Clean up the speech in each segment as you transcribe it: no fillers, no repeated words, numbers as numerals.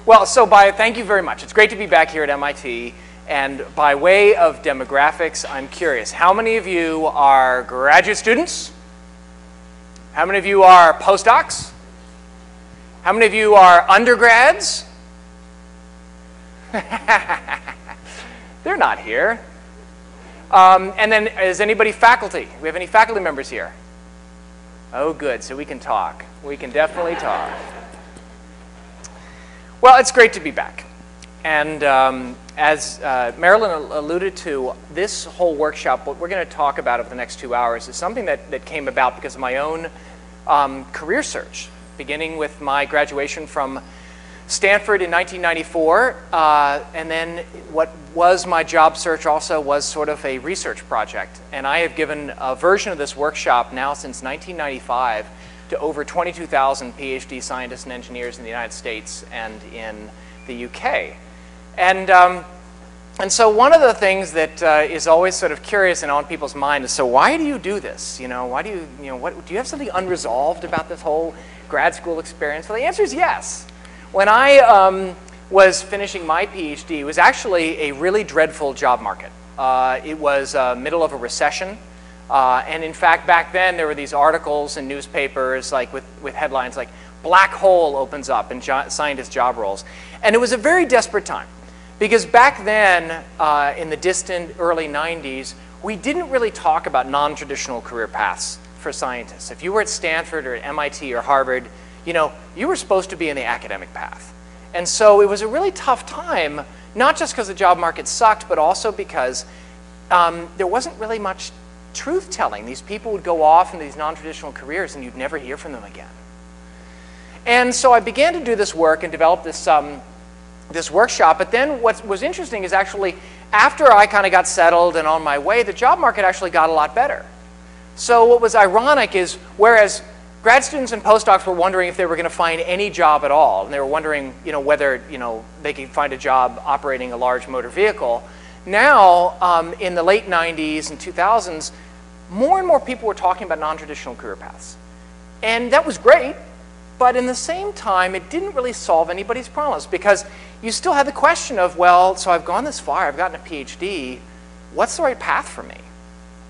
Well, thank you very much. It's great to be back here at MIT. And by way of demographics, I'm curious, how many of you are graduate students? How many of you are postdocs? How many of you are undergrads? They're not here. And then, is anybody faculty? Do we have any faculty members here? Oh, good. So we can talk. We can definitely talk. Well, it's great to be back. And as Marilyn alluded to, this whole workshop, what we're going to talk about over the next 2 hours, is something that came about because of my own career search, beginning with my graduation from Stanford in 1994, and then what was my job search also was sort of a research project. And I have given a version of this workshop now since 1995 to over 22,000 PhD scientists and engineers in the United States and in the UK. And so one of the things that is always sort of curious and on people's mind is, so why do you do this? Why do you, do you have something unresolved about this whole grad school experience? Well, the answer is yes. When I was finishing my PhD, it was actually a really dreadful job market. It was middle of a recession. And in fact, back then, there were these articles in newspapers like with headlines like, "Black hole opens up in scientist job roles." And it was a very desperate time. Because back then, in the distant early 90s, we didn't really talk about non-traditional career paths for scientists. If you were at Stanford or at MIT or Harvard, you were supposed to be in the academic path. And so it was a really tough time, not just because the job market sucked, but also because there wasn't really much truth-telling. These people would go off into these non-traditional careers and you'd never hear from them again. And so I began to do this work and develop this workshop. But then what was interesting is actually after I kind of got settled and on my way, the job market actually got a lot better. So what was ironic is whereas grad students and postdocs were wondering if they were going to find any job at all, and they were wondering whether they could find a job operating a large motor vehicle, now in the late 90s and 2000s, more and more people were talking about non-traditional career paths. And that was great. But in the same time, it didn't really solve anybody's problems because you still had the question of, well, so I've gone this far, I've gotten a PhD, what's the right path for me?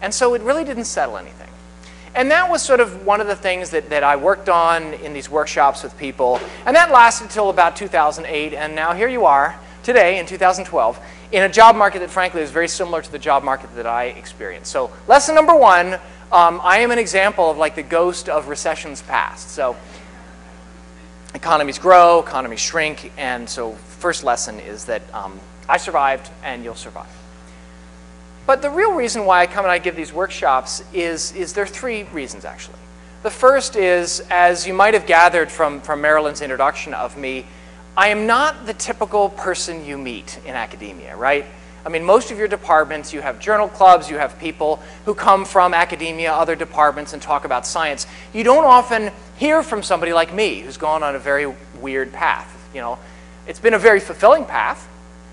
And so it really didn't settle anything. And that was sort of one of the things that I worked on in these workshops with people. And that lasted until about 2008. And now here you are today in 2012 in a job market that frankly is very similar to the job market that I experienced. So lesson number one, I am an example of like the ghost of recessions past. So economies grow, economies shrink, and so first lesson is that I survived and you'll survive. But the real reason why I come and I give these workshops is there are three reasons actually. The first is, as you might have gathered from Marilyn's introduction of me, I am not the typical person you meet in academia, right? I mean, most of your departments, you have journal clubs, you have people who come from academia, other departments, and talk about science. You don't often hear from somebody like me who's gone on a very weird path. It's been a very fulfilling path.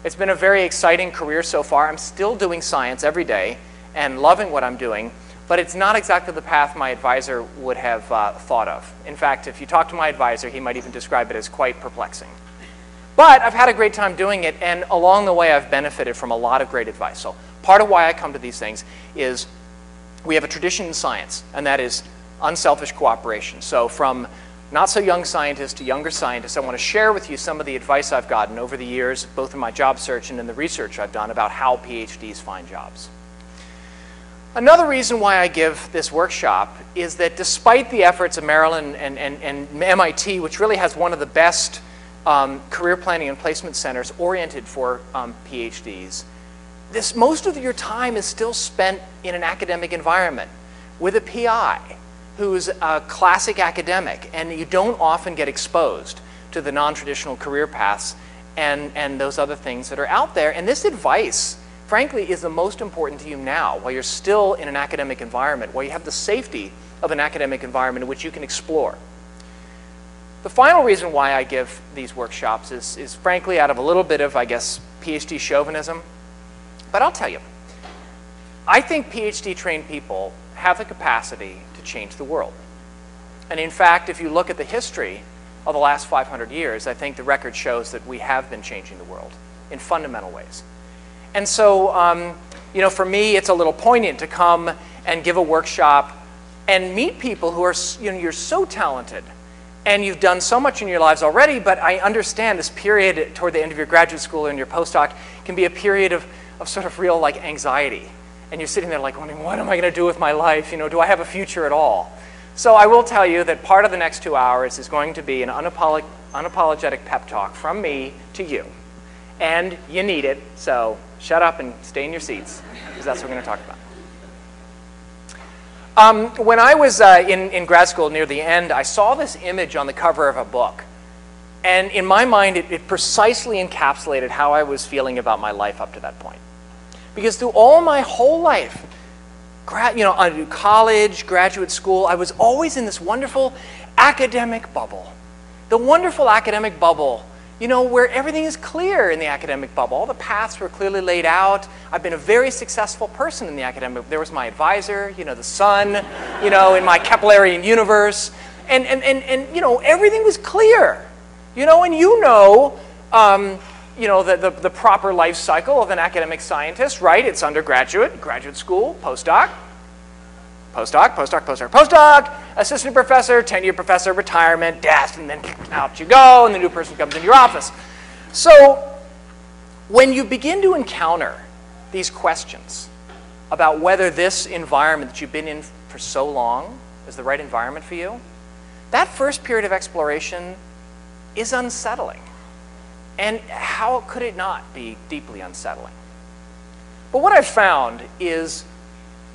It's been a very exciting career so far. I'm still doing science every day and loving what I'm doing, but it's not exactly the path my advisor would have thought of. In fact, if you talk to my advisor, he might even describe it as quite perplexing. But I've had a great time doing it, and along the way I've benefited from a lot of great advice. So part of why I come to these things is we have a tradition in science, and that is unselfish cooperation. So from not so young scientists to younger scientists, I want to share with you some of the advice I've gotten over the years, both in my job search and in the research I've done about how PhDs find jobs. Another reason why I give this workshop is that despite the efforts of Maryland and MIT, which really has one of the best career planning and placement centers oriented for PhDs, most of your time is still spent in an academic environment with a PI who's a classic academic, and you don't often get exposed to the non-traditional career paths and those other things that are out there. And this advice, frankly, is the most important to you now while you're still in an academic environment, while you have the safety of an academic environment in which you can explore. The final reason why I give these workshops is frankly out of a little bit of, I guess, PhD chauvinism. But I'll tell you, I think PhD-trained people have the capacity to change the world. And in fact, if you look at the history of the last 500 years, I think the record shows that we have been changing the world in fundamental ways. And so, you know, for me, it's a little poignant to come and give a workshop and meet people who are, you know, you're so talented and you've done so much in your lives already, but I understand this period toward the end of your graduate school and your postdoc can be a period of sort of real like anxiety. And you're sitting there like wondering, what am I going to do with my life? You know, do I have a future at all? So I will tell you that part of the next 2 hours is going to be an unapologetic pep talk from me to you. And you need it, so shut up and stay in your seats, because that's what we're going to talk about. When I was in grad school near the end, I saw this image on the cover of a book. And in my mind, it precisely encapsulated how I was feeling about my life up to that point. Because through all my whole life, college, graduate school, I was always in this wonderful academic bubble. The wonderful academic bubble, you know, where everything is clear in the academic bubble. All the paths were clearly laid out. I've been a very successful person in the academic. There was my advisor, you know, the sun, you know, in my Keplerian universe. And you know, everything was clear. You know, and you know, the proper life cycle of an academic scientist, right? It's undergraduate, graduate school, postdoc, assistant professor, tenure professor, retirement, death, and then out you go, and the new person comes into your office. So when you begin to encounter these questions about whether this environment that you've been in for so long is the right environment for you, that first period of exploration is unsettling. And how could it not be deeply unsettling? But what I've found is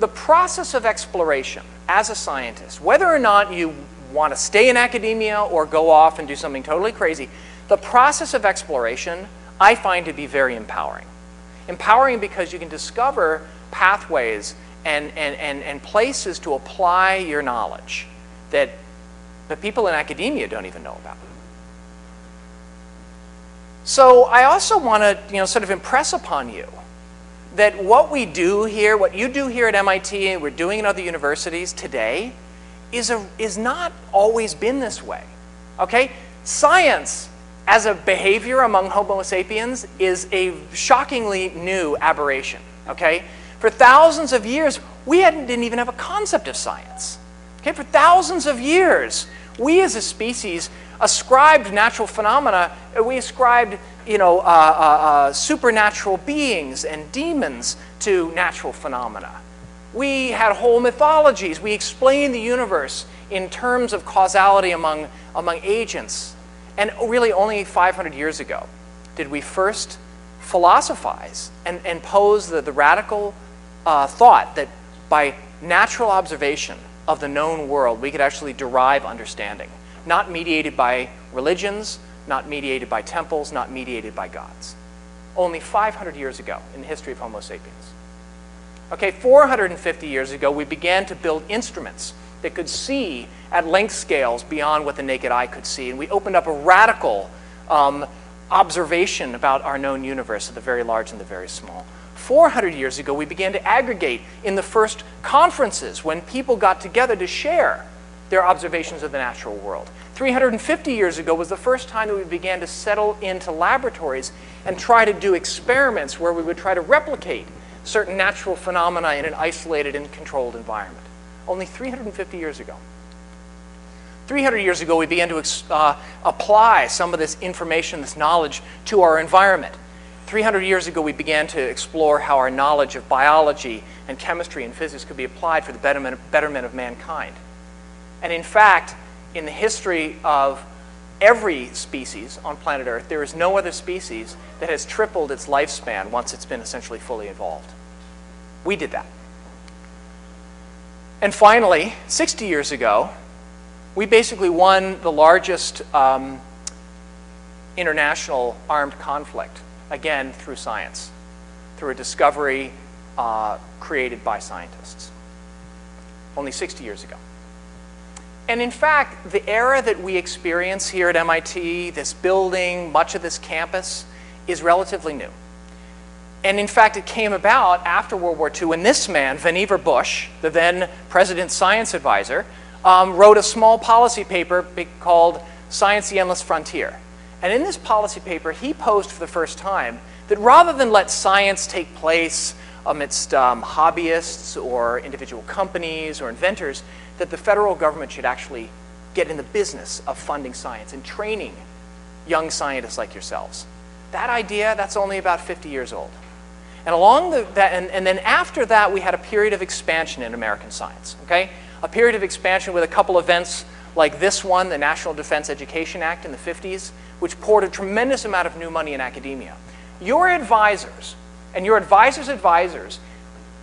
the process of exploration as a scientist, whether or not you want to stay in academia or go off and do something totally crazy, the process of exploration I find to be very empowering. Empowering because you can discover pathways and places to apply your knowledge that the people in academia don't even know about. So I also want to, you know, sort of impress upon you that what we do here, what you do here at MIT and we're doing in other universities today is not always been this way. Okay? Science as a behavior among Homo sapiens is a shockingly new aberration. Okay? For thousands of years, we didn't even have a concept of science. Okay? For thousands of years, we as a species ascribed natural phenomena. We ascribed, you know, supernatural beings and demons to natural phenomena. We had whole mythologies. We explained the universe in terms of causality among agents. And really only 500 years ago did we first philosophize and pose the radical thought that by natural observation of the known world, we could actually derive understanding. Not mediated by religions, not mediated by temples, not mediated by gods. Only 500 years ago in the history of Homo sapiens. Okay, 450 years ago, we began to build instruments that could see at length scales beyond what the naked eye could see. And we opened up a radical observation about our known universe of the very large and the very small. 400 years ago, we began to aggregate in the first conferences when people got together to share their observations of the natural world. 350 years ago was the first time that we began to settle into laboratories and try to do experiments where we would try to replicate certain natural phenomena in an isolated and controlled environment. Only 350 years ago. 300 years ago, we began to apply some of this information, this knowledge, to our environment. 300 years ago, we began to explore how our knowledge of biology and chemistry and physics could be applied for the betterment of mankind. And in fact, in the history of every species on planet Earth, there is no other species that has tripled its lifespan once it's been essentially fully evolved. We did that. And finally, 60 years ago, we basically won the largest international armed conflict, again, through science, through a discovery created by scientists. Only 60 years ago. And in fact, the era that we experience here at MIT, this building, much of this campus, is relatively new. And in fact, it came about after World War II when this man, Vannevar Bush, the then president's science advisor, wrote a small policy paper called Science, the Endless Frontier. And in this policy paper, he posed for the first time that rather than let science take place amidst hobbyists or individual companies or inventors, that the federal government should actually get in the business of funding science and training young scientists like yourselves. That idea, that's only about 50 years old. And and then after that, we had a period of expansion in American science, okay? A period of expansion with a couple events like this one, the National Defense Education Act in the 50s, which poured a tremendous amount of new money in academia. Your advisors and your advisors' advisors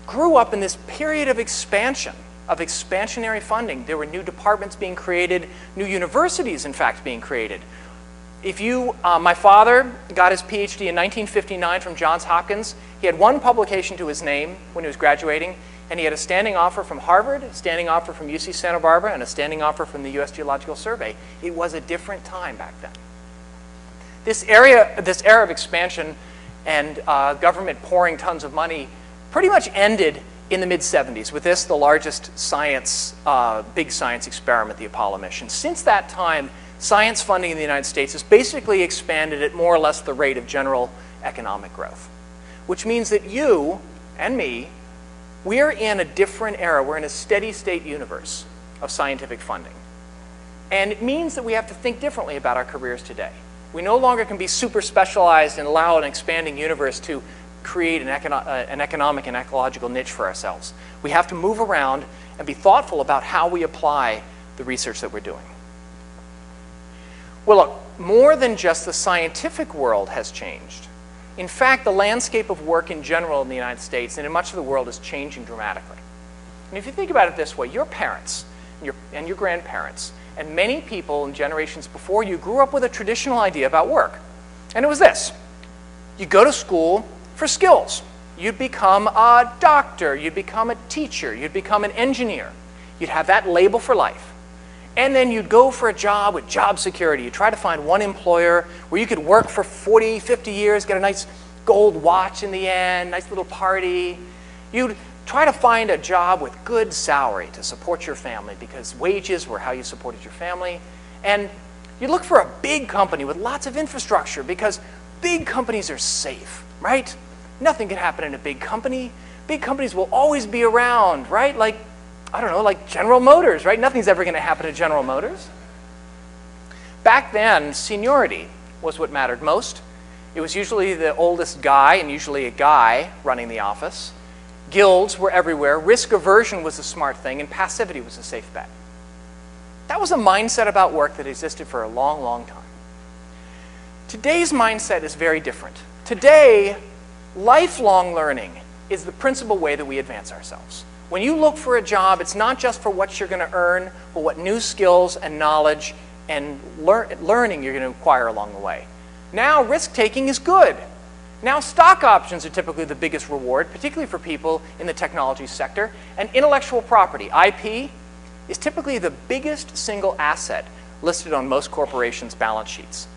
grew up in this period of expansion, of expansionary funding. There were new departments being created, new universities, in fact, being created. My father got his PhD in 1959 from Johns Hopkins. He had one publication to his name when he was graduating, and he had a standing offer from Harvard, a standing offer from UC Santa Barbara, and a standing offer from the US Geological Survey. It was a different time back then. This era of expansion and government pouring tons of money pretty much ended in the mid-70s with this, the largest science, big science experiment, the Apollo mission. Since that time, science funding in the United States has basically expanded at more or less the rate of general economic growth, which means that you and me, we're in a different era. We're in a steady state universe of scientific funding. And it means that we have to think differently about our careers today. We no longer can be super specialized and allow an expanding universe to create an economic and ecological niche for ourselves. We have to move around and be thoughtful about how we apply the research that we're doing. Well, look, more than just the scientific world has changed. In fact, the landscape of work in general in the United States and in much of the world is changing dramatically. And if you think about it this way, your parents and your grandparents and many people in generations before you grew up with a traditional idea about work. And it was this. You go to school for skills. You'd become a doctor. You'd become a teacher. You'd become an engineer. You'd have that label for life. And then you'd go for a job with job security. You'd try to find one employer where you could work for 40, 50 years, get a nice gold watch in the end, nice little party. You'd try to find a job with good salary to support your family because wages were how you supported your family. And you look for a big company with lots of infrastructure because big companies are safe, right? Nothing can happen in a big company. Big companies will always be around, right? Like, I don't know, like General Motors, right? Nothing's ever going to happen to General Motors. Back then, seniority was what mattered most. It was usually the oldest guy and usually a guy running the office. Guilds were everywhere. Risk aversion was a smart thing, and passivity was a safe bet. That was a mindset about work that existed for a long, long time. Today's mindset is very different. Today, lifelong learning is the principal way that we advance ourselves. When you look for a job, it's not just for what you're going to earn, but what new skills and knowledge and learning you're going to acquire along the way. Now, risk-taking is good. Now, stock options are typically the biggest reward, particularly for people in the technology sector. And intellectual property, IP, is typically the biggest single asset listed on most corporations' balance sheets.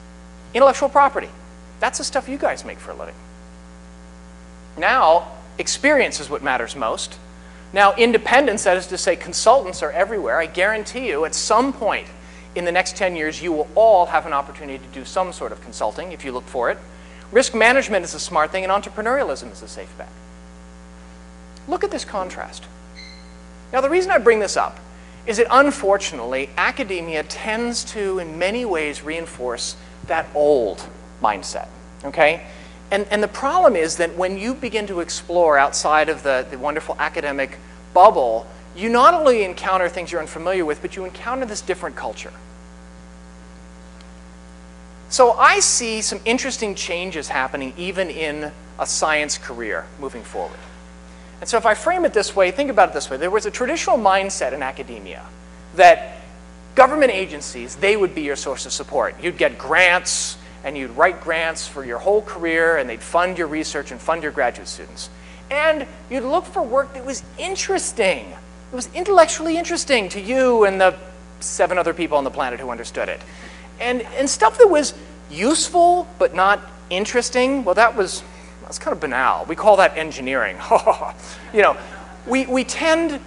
Intellectual property, that's the stuff you guys make for a living. Now, experience is what matters most. Now, independence, that is to say consultants, are everywhere. I guarantee you at some point in the next 10 years, you will all have an opportunity to do some sort of consulting if you look for it. Risk management is a smart thing, and entrepreneurialism is a safe bet. Look at this contrast. Now, the reason I bring this up is that, unfortunately, academia tends to, in many ways, reinforce that old mindset, okay? And the problem is that when you begin to explore outside of the wonderful academic bubble, you not only encounter things you're unfamiliar with, but you encounter this different culture. So I see some interesting changes happening even in a science career moving forward. And so if I frame it this way, think about it this way. There was a traditional mindset in academia that government agencies, they would be your source of support. You'd get grants, and you'd write grants for your whole career, and they'd fund your research and fund your graduate students. And you'd look for work that was interesting. It was intellectually interesting to you and the 7 other people on the planet who understood it. And stuff that was useful but not interesting, well, that's kind of banal. We call that engineering. You know, we tend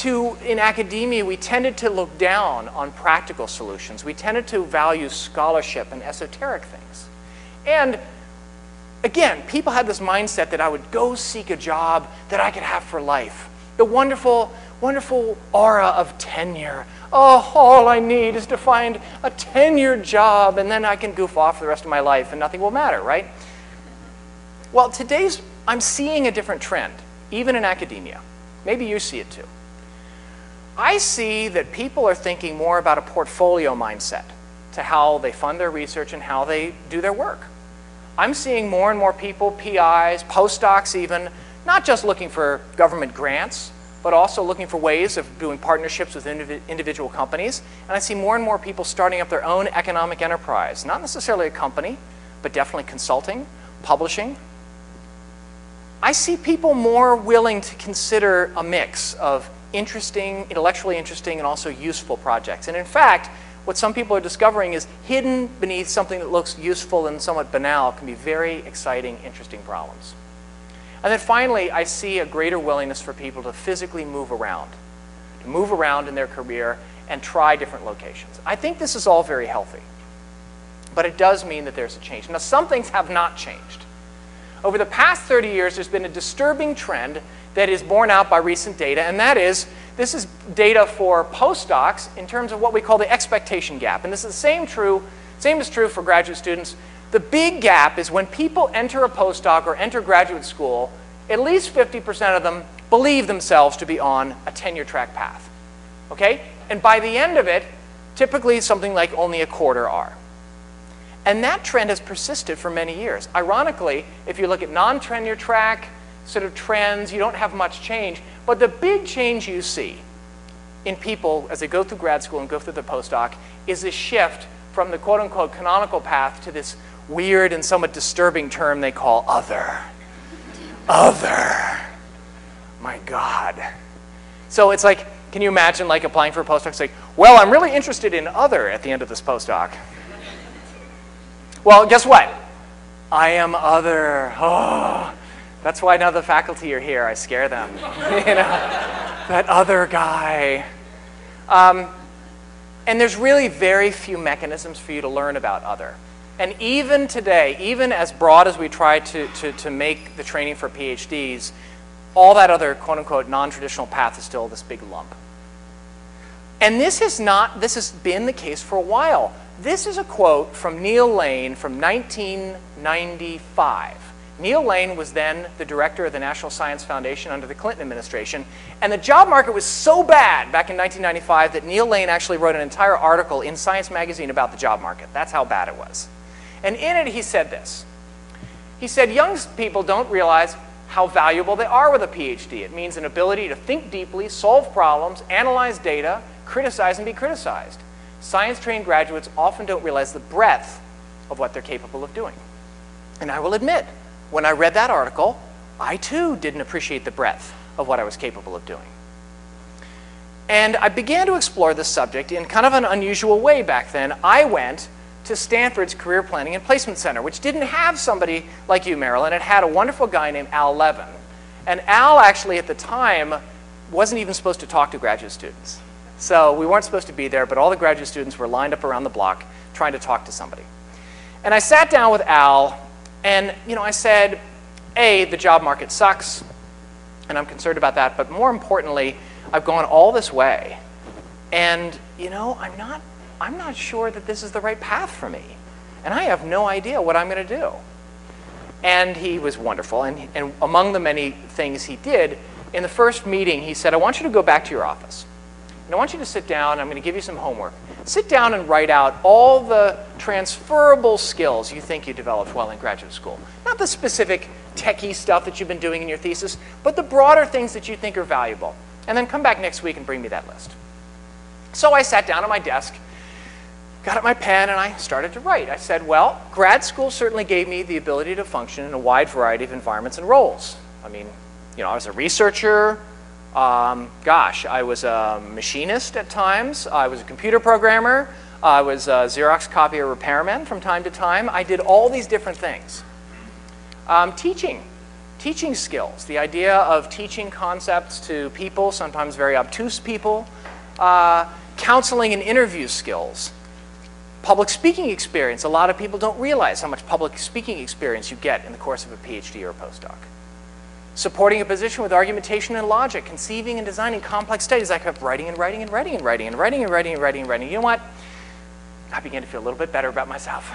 in academia, we tended to look down on practical solutions. We tended to value scholarship and esoteric things. And again, people had this mindset that I would go seek a job that I could have for life. The wonderful, wonderful aura of tenure. Oh, all I need is to find a tenured job, and then I can goof off for the rest of my life, and nothing will matter, right? Well, I'm seeing a different trend, even in academia. Maybe you see it too. I see that people are thinking more about a portfolio mindset to how they fund their research and how they do their work. I'm seeing more and more people, PIs, postdocs even, not just looking for government grants, but also looking for ways of doing partnerships with individual companies. And I see more and more people starting up their own economic enterprise, not necessarily a company, but definitely consulting, publishing. I see people more willing to consider a mix of intellectually interesting, and also useful projects. And in fact, what some people are discovering is hidden beneath something that looks useful and somewhat banal can be very exciting, interesting problems. And then finally, I see a greater willingness for people to physically move around in their career and try different locations. I think this is all very healthy, but it does mean that there's a change. Now, some things have not changed. Over the past 30 years, there's been a disturbing trend that is borne out by recent data, and that is, this is data for postdocs in terms of what we call the expectation gap. And this is the same is true for graduate students. The big gap is when people enter a postdoc or enter graduate school, at least 50% of them believe themselves to be on a tenure track path. Okay? And by the end of it, typically something like only a quarter are. And that trend has persisted for many years. Ironically, if you look at non-tenure track sort of trends, you don't have much change. But the big change you see in people as they go through grad school and go through the postdoc is this shift from the quote-unquote canonical path to this weird and somewhat disturbing term they call other. Other. My God. So it's like, can you imagine like applying for a postdoc? It's like, well, I'm really interested in other at the end of this postdoc. Well, guess what? I am other. Oh, that's why none of the faculty are here. I scare them. You know, that other guy. And there's really very few mechanisms for you to learn about other. And even today, even as broad as we try to make the training for PhDs, all that other quote-unquote non-traditional path is still this big lump. And this has been the case for a while. This is a quote from Neil Lane from 1995. Neil Lane was then the director of the National Science Foundation under the Clinton administration. And the job market was so bad back in 1995 that Neil Lane actually wrote an entire article in Science magazine about the job market. That's how bad it was. And in it, he said this. He said, young people don't realize how valuable they are with a PhD. It means an ability to think deeply, solve problems, analyze data, criticize and be criticized. Science-trained graduates often don't realize the breadth of what they're capable of doing. And I will admit, when I read that article, I too didn't appreciate the breadth of what I was capable of doing. And I began to explore this subject in kind of an unusual way back then. I went to Stanford's Career Planning and Placement Center, which didn't have somebody like you, Marilyn. It had a wonderful guy named Al Levin. And Al actually at the time wasn't even supposed to talk to graduate students. So we weren't supposed to be there, but all the graduate students were lined up around the block trying to talk to somebody. And I sat down with Al, and I said, A, the job market sucks, and I'm concerned about that, but more importantly, I've gone all this way, and I'm not sure that this is the right path for me, and I have no idea what I'm going to do. And he was wonderful, and among the many things he did, in the first meeting, he said, I want you to go back to your office. And I want you to sit down. I'm going to give you some homework. Sit down and write out all the transferable skills you think you developed while in graduate school. Not the specific techie stuff that you've been doing in your thesis, but the broader things that you think are valuable. And then come back next week and bring me that list. So I sat down at my desk, got out my pen, and I started to write. I said, well, grad school certainly gave me the ability to function in a wide variety of environments and roles. I mean, I was a researcher. I was a machinist at times. I was a computer programmer. I was a Xerox copier repairman from time to time. I did all these different things. Teaching. Teaching skills, the idea of teaching concepts to people, sometimes very obtuse people. Counseling and interview skills. Public speaking experience. A lot of people don't realize how much public speaking experience you get in the course of a PhD or a postdoc. Supporting a position with argumentation and logic, conceiving and designing complex studies. I kept writing and writing and writing and writing and writing and writing and writing and writing. You know what? I began to feel a little bit better about myself.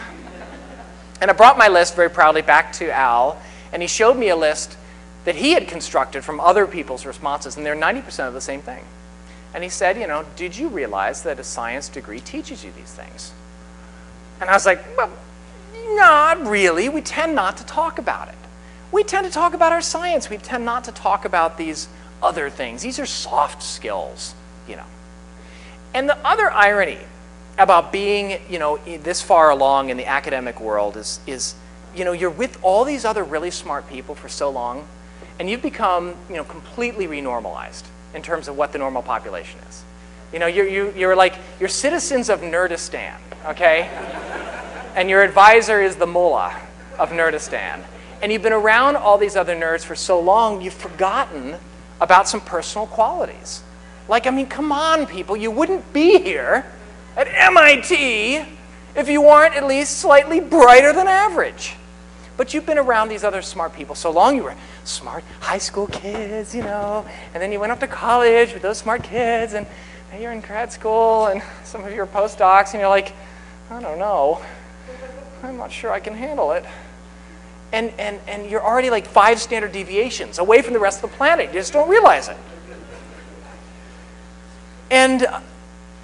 And I brought my list very proudly back to Al, and he showed me a list that he had constructed from other people's responses, and they're 90% of the same thing. And he said, you know, did you realize that a science degree teaches you these things? And I was like, well, not really. We tend not to talk about it. We tend to talk about our science. We tend not to talk about these other things. These are soft skills, you know. And the other irony about being, you know, this far along in the academic world is, you know, you're with all these other really smart people for so long, and you've become, you know, completely renormalized in terms of what the normal population is. You know, you're like, you're citizens of Nerdistan, okay? And your advisor is the mullah of Nerdistan. And you've been around all these other nerds for so long, you've forgotten about some personal qualities. Like, I mean, come on, people, you wouldn't be here at MIT if you weren't at least slightly brighter than average. But you've been around these other smart people so long. You were smart high school kids, you know, and then you went off to college with those smart kids, and now you're in grad school, and some of you are postdocs, and you're like, I don't know. I'm not sure I can handle it. And you're already like 5 standard deviations away from the rest of the planet. You just don't realize it. And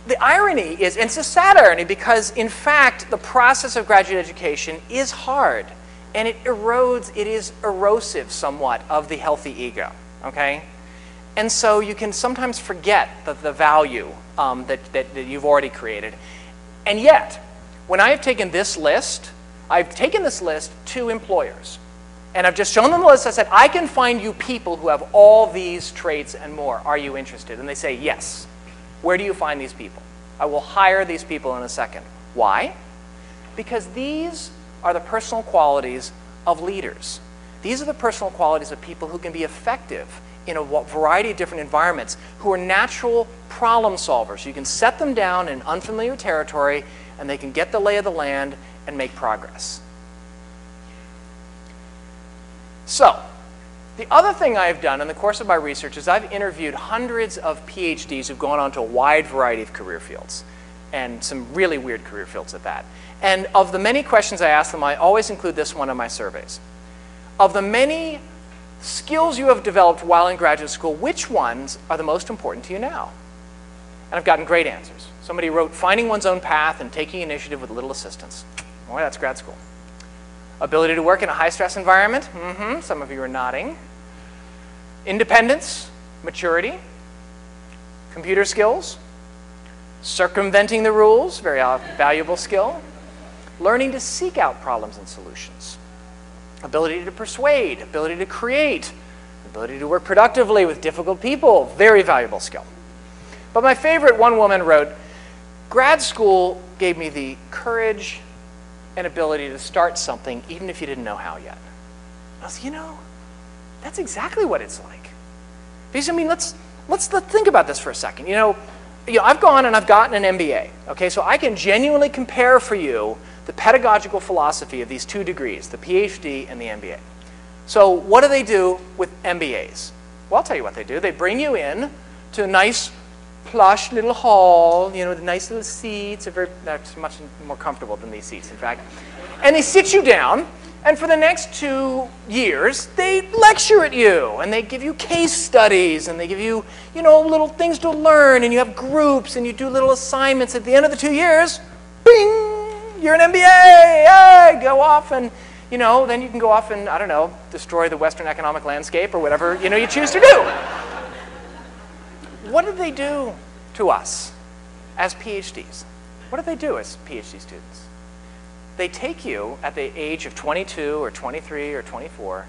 the irony is, and it's a sad irony, because in fact, the process of graduate education is hard. And it erodes, it is erosive somewhat of the healthy ego, okay? And so you can sometimes forget the value that you've already created. And yet, when I have taken this list, I've taken this list to employers. And I've just shown them the list. I said, I can find you people who have all these traits and more. Are you interested? And they say, yes. Where do you find these people? I will hire these people in a second. Why? Because these are the personal qualities of leaders. These are the personal qualities of people who can be effective in a variety of different environments, who are natural problem solvers. You can set them down in unfamiliar territory, and they can get the lay of the land and make progress. So, the other thing I've done in the course of my research is I've interviewed hundreds of PhDs who've gone on to a wide variety of career fields, and some really weird career fields at that. And of the many questions I ask them, I always include this one in my surveys. Of the many skills you have developed while in graduate school, which ones are the most important to you now? And I've gotten great answers. Somebody wrote, finding one's own path and taking initiative with little assistance. Boy, that's grad school. Ability to work in a high-stress environment. Some of you are nodding. Independence, maturity. Computer skills. Circumventing the rules, very valuable skill. Learning to seek out problems and solutions. Ability to persuade, ability to create, ability to work productively with difficult people, very valuable skill. But my favorite, one woman wrote, grad school gave me the courage and ability to start something even if you didn't know how yet. I was, you know, that's exactly what it's like. Because, I mean, let's think about this for a second. You know, I've gone and I've gotten an MBA, okay? So I can genuinely compare for you the pedagogical philosophy of these 2 degrees, the PhD and the MBA. So what do they do with MBAs? Well, I'll tell you what they do. They bring you in to a nice, plush little hall, you know, with nice little seats. That's much more comfortable than these seats, in fact. And they sit you down, and for the next 2 years, they lecture at you, and they give you case studies, and they give you, you know, little things to learn, and you have groups, and you do little assignments. At the end of the 2 years, bing! You're an MBA, yay, go off and, you know, then you can go off and, I don't know, destroy the Western economic landscape or whatever, you know, you choose to do. What did they do to us as PhDs? What did they do as PhD students? They take you at the age of 22 or 23 or 24,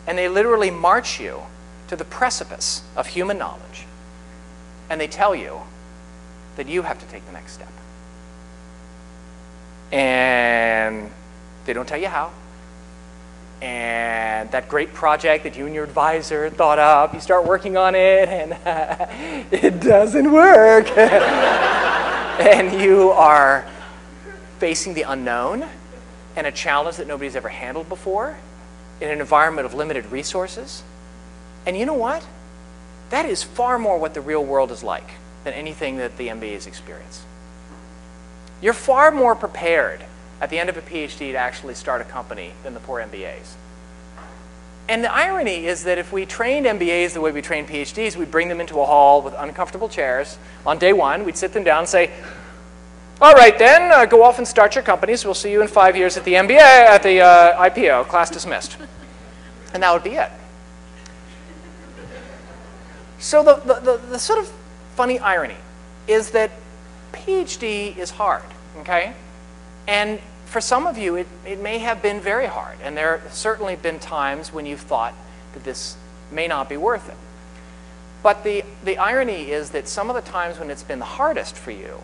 and they literally march you to the precipice of human knowledge, and they tell you that you have to take the next step. And they don't tell you how. and that great project that you and your advisor thought up, you start working on it, and it doesn't work. And you are facing the unknown and a challenge that nobody's ever handled before in an environment of limited resources. And you know what? That is far more what the real world is like than anything that the MBAs experience. You're far more prepared at the end of a PhD to actually start a company than the poor MBAs. And the irony is that if we trained MBAs the way we train PhDs, we'd bring them into a hall with uncomfortable chairs. On day one, we'd sit them down and say, all right then, go off and start your companies. We'll see you in 5 years at the MBA, at the IPO, class dismissed. And that would be it. So the sort of funny irony is that PhD is hard, okay? And for some of you, it may have been very hard. And there have certainly been times when you've thought that this may not be worth it. But the irony is that some of the times when it's been the hardest for you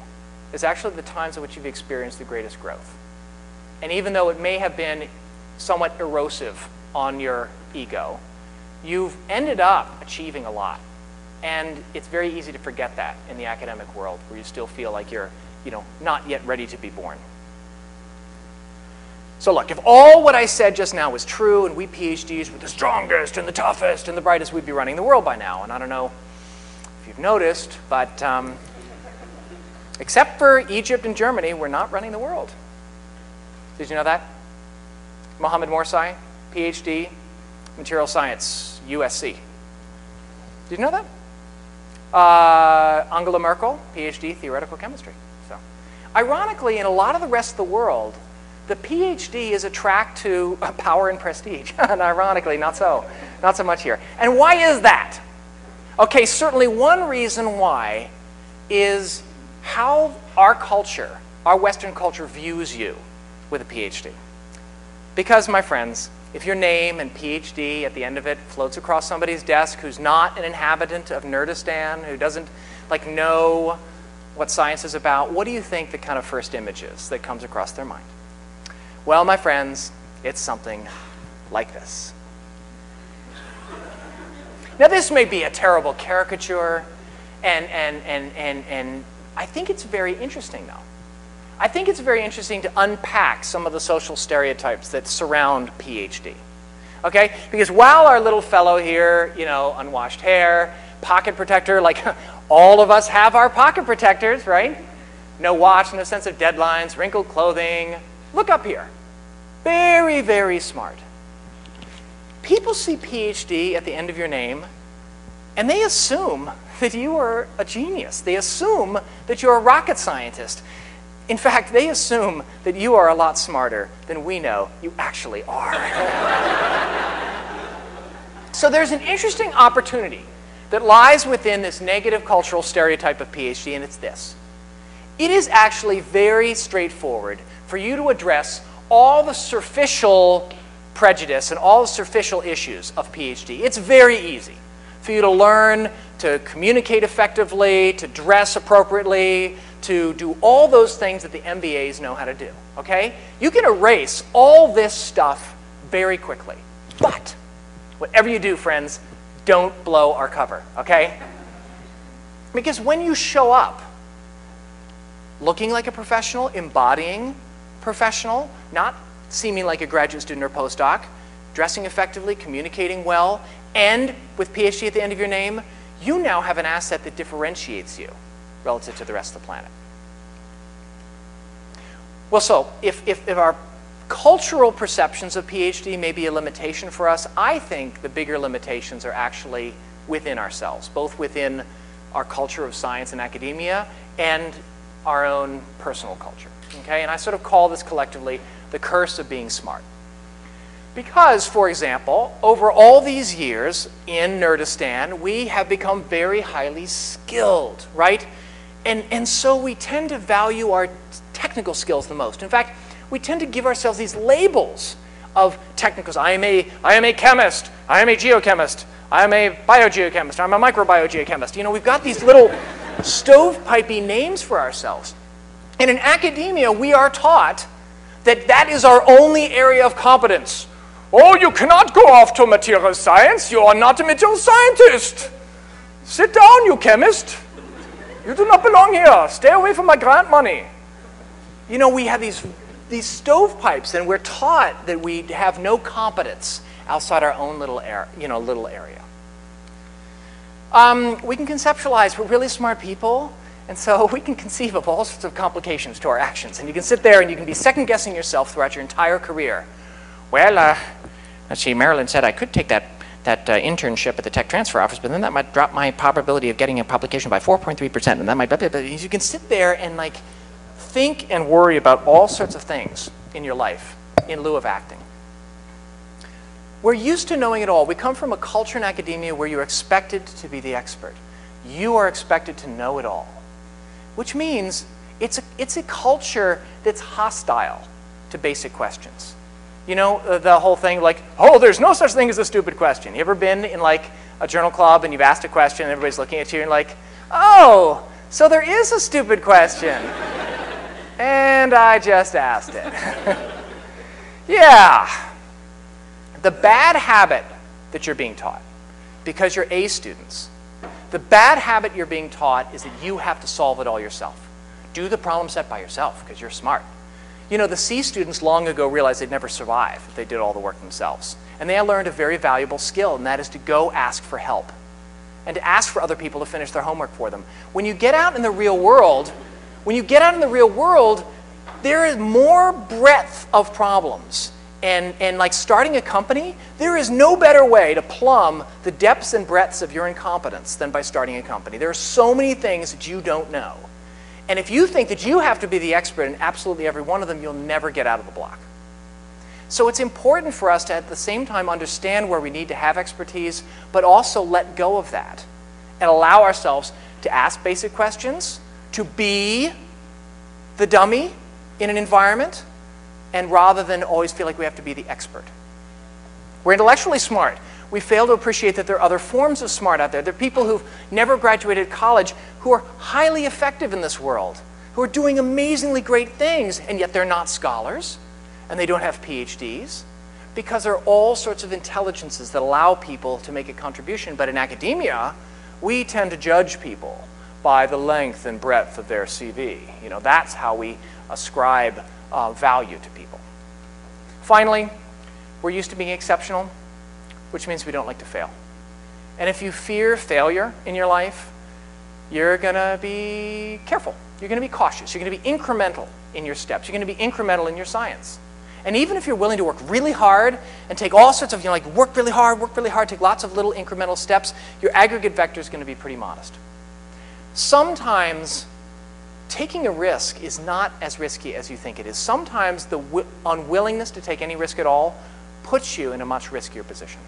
is actually the times in which you've experienced the greatest growth. And even though it may have been somewhat erosive on your ego, you've ended up achieving a lot. And it's very easy to forget that in the academic world, where you still feel like you're, not yet ready to be born. So look, if all what I said just now was true, and we PhDs were the strongest and the toughest and the brightest, we'd be running the world by now. And I don't know if you've noticed, but except for Egypt and Germany, we're not running the world. Did you know that? Mohammed Morsai, PhD, material science, USC. Did you know that? Angela Merkel, PhD, theoretical chemistry. So, ironically, in a lot of the rest of the world, the PhD is a track to power and prestige. And ironically, not so much here. And why is that? Okay, certainly one reason why is how our culture, our Western culture, views you with a PhD. Because, my friends, if your name and PhD at the end of it floats across somebody's desk who's not an inhabitant of Nerdistan, who doesn't know what science is about, what do you think the kind of first image is that comes across their mind? Well, my friends, it's something like this. Now, this may be a terrible caricature, and I think it's very interesting, though. I think it's very interesting to unpack some of the social stereotypes that surround PhD. Okay? Because while our little fellow here, unwashed hair, pocket protector, like all of us have our pocket protectors, right? No watch, no sense of deadlines, wrinkled clothing. Look up here. Very, very smart. People see PhD at the end of your name, and they assume that you are a genius. They assume that you're a rocket scientist. In fact, they assume that you are a lot smarter than we know you actually are. So there's an interesting opportunity that lies within this negative cultural stereotype of PhD, and it's this. It is actually very straightforward for you to address all the superficial prejudice and all the superficial issues of PhD. It's very easy for you to learn to communicate effectively, to dress appropriately, to do all those things that the MBAs know how to do, okay? You can erase all this stuff very quickly. But whatever you do, friends, don't blow our cover, okay? Because when you show up looking like a professional, embodying professional, not seeming like a graduate student or postdoc, dressing effectively, communicating well, and with PhD at the end of your name, you now have an asset that differentiates you relative to the rest of the planet. Well, so if our cultural perceptions of PhD may be a limitation for us, I think the bigger limitations are actually within ourselves, both within our culture of science and academia and our own personal culture. Okay? And I sort of call this collectively the curse of being smart. Because, for example, over all these years in Nerdistan, we have become very highly skilled, right? And so we tend to value our technical skills the most. In fact, we tend to give ourselves these labels of technicals. I am a chemist. I am a geochemist. I am a biogeochemist. I'm a microbiogeochemist. We've got these little stovepipey names for ourselves. And in academia, we are taught that that is our only area of competence. Oh, you cannot go off to material science. You are not a material scientist. Sit down, you chemist. You do not belong here. Stay away from my grant money. You know, we have these stovepipes, and we're taught that we have no competence outside our own little area. We can conceptualize. We're really smart people, and so we can conceive of all sorts of complications to our actions. And you can sit there and you can be second-guessing yourself throughout your entire career. Well, let's see, Marilyn said I could take that internship at the tech transfer office, but then that might drop my probability of getting a publication by 4.3%, and that might, but you can sit there and like think and worry about all sorts of things in your life in lieu of acting. We're used to knowing it all. We come from a culture in academia where you're expected to be the expert. You are expected to know it all, which means it's a culture that's hostile to basic questions. You know, the whole thing like, oh, there's no such thing as a stupid question. You ever been in like a journal club and you've asked a question and everybody's looking at you and like, oh, so there is a stupid question. And I just asked it. Yeah. The bad habit that you're being taught, because you're A students, the bad habit you're being taught is that you have to solve it all yourself. Do the problem set by yourself because you're smart. You know, the C students long ago realized they'd never survive if they did all the work themselves. And they learned a very valuable skill, and that is to go ask for help and to ask for other people to finish their homework for them. When you get out in the real world, there is more breadth of problems. And like starting a company, there is no better way to plumb the depths and breadths of your incompetence than by starting a company. There are so many things that you don't know. And if you think that you have to be the expert in absolutely every one of them, you'll never get out of the block. So it's important for us to, at the same time, understand where we need to have expertise, but also let go of that and allow ourselves to ask basic questions, to be the dummy in an environment, and rather than always feel like we have to be the expert. We're intellectually smart. We fail to appreciate that there are other forms of smart out there. There are people who've never graduated college who are highly effective in this world, who are doing amazingly great things, and yet they're not scholars, and they don't have PhDs, because there are all sorts of intelligences that allow people to make a contribution. But in academia, we tend to judge people by the length and breadth of their CV. You know, that's how we ascribe value to people. Finally, we're used to being exceptional, which means we don't like to fail. And if you fear failure in your life, you're going to be careful. You're going to be cautious. You're going to be incremental in your steps. You're going to be incremental in your science. And even if you're willing to work really hard and take all sorts of, you know, like work really hard, take lots of little incremental steps, your aggregate vector is going to be pretty modest. Sometimes taking a risk is not as risky as you think it is. Sometimes the unwillingness to take any risk at all puts you in a much riskier position.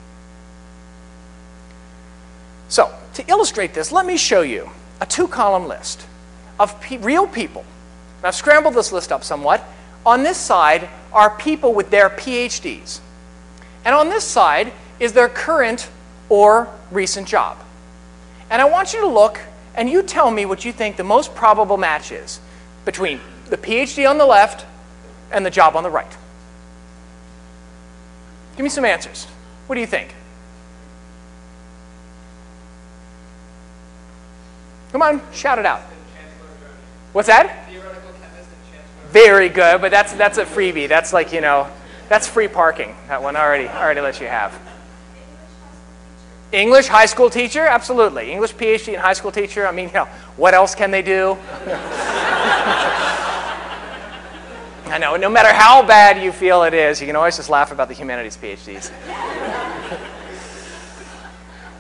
So, to illustrate this, let me show you a two-column list of real people. And I've scrambled this list up somewhat. On this side are people with their PhDs. And on this side is their current or recent job. And I want you to look and you tell me what you think the most probable match is between the PhD on the left and the job on the right. Give me some answers. What do you think? Come on, shout it out. What's that? Theoretical chemist and chancellor. Very good, but that's a freebie. That's like, you know, that's free parking. That one already lets you have. English high school teacher, absolutely. English PhD and high school teacher. I mean, you know, what else can they do? I know, no matter how bad you feel it is, you can always just laugh about the humanities PhDs.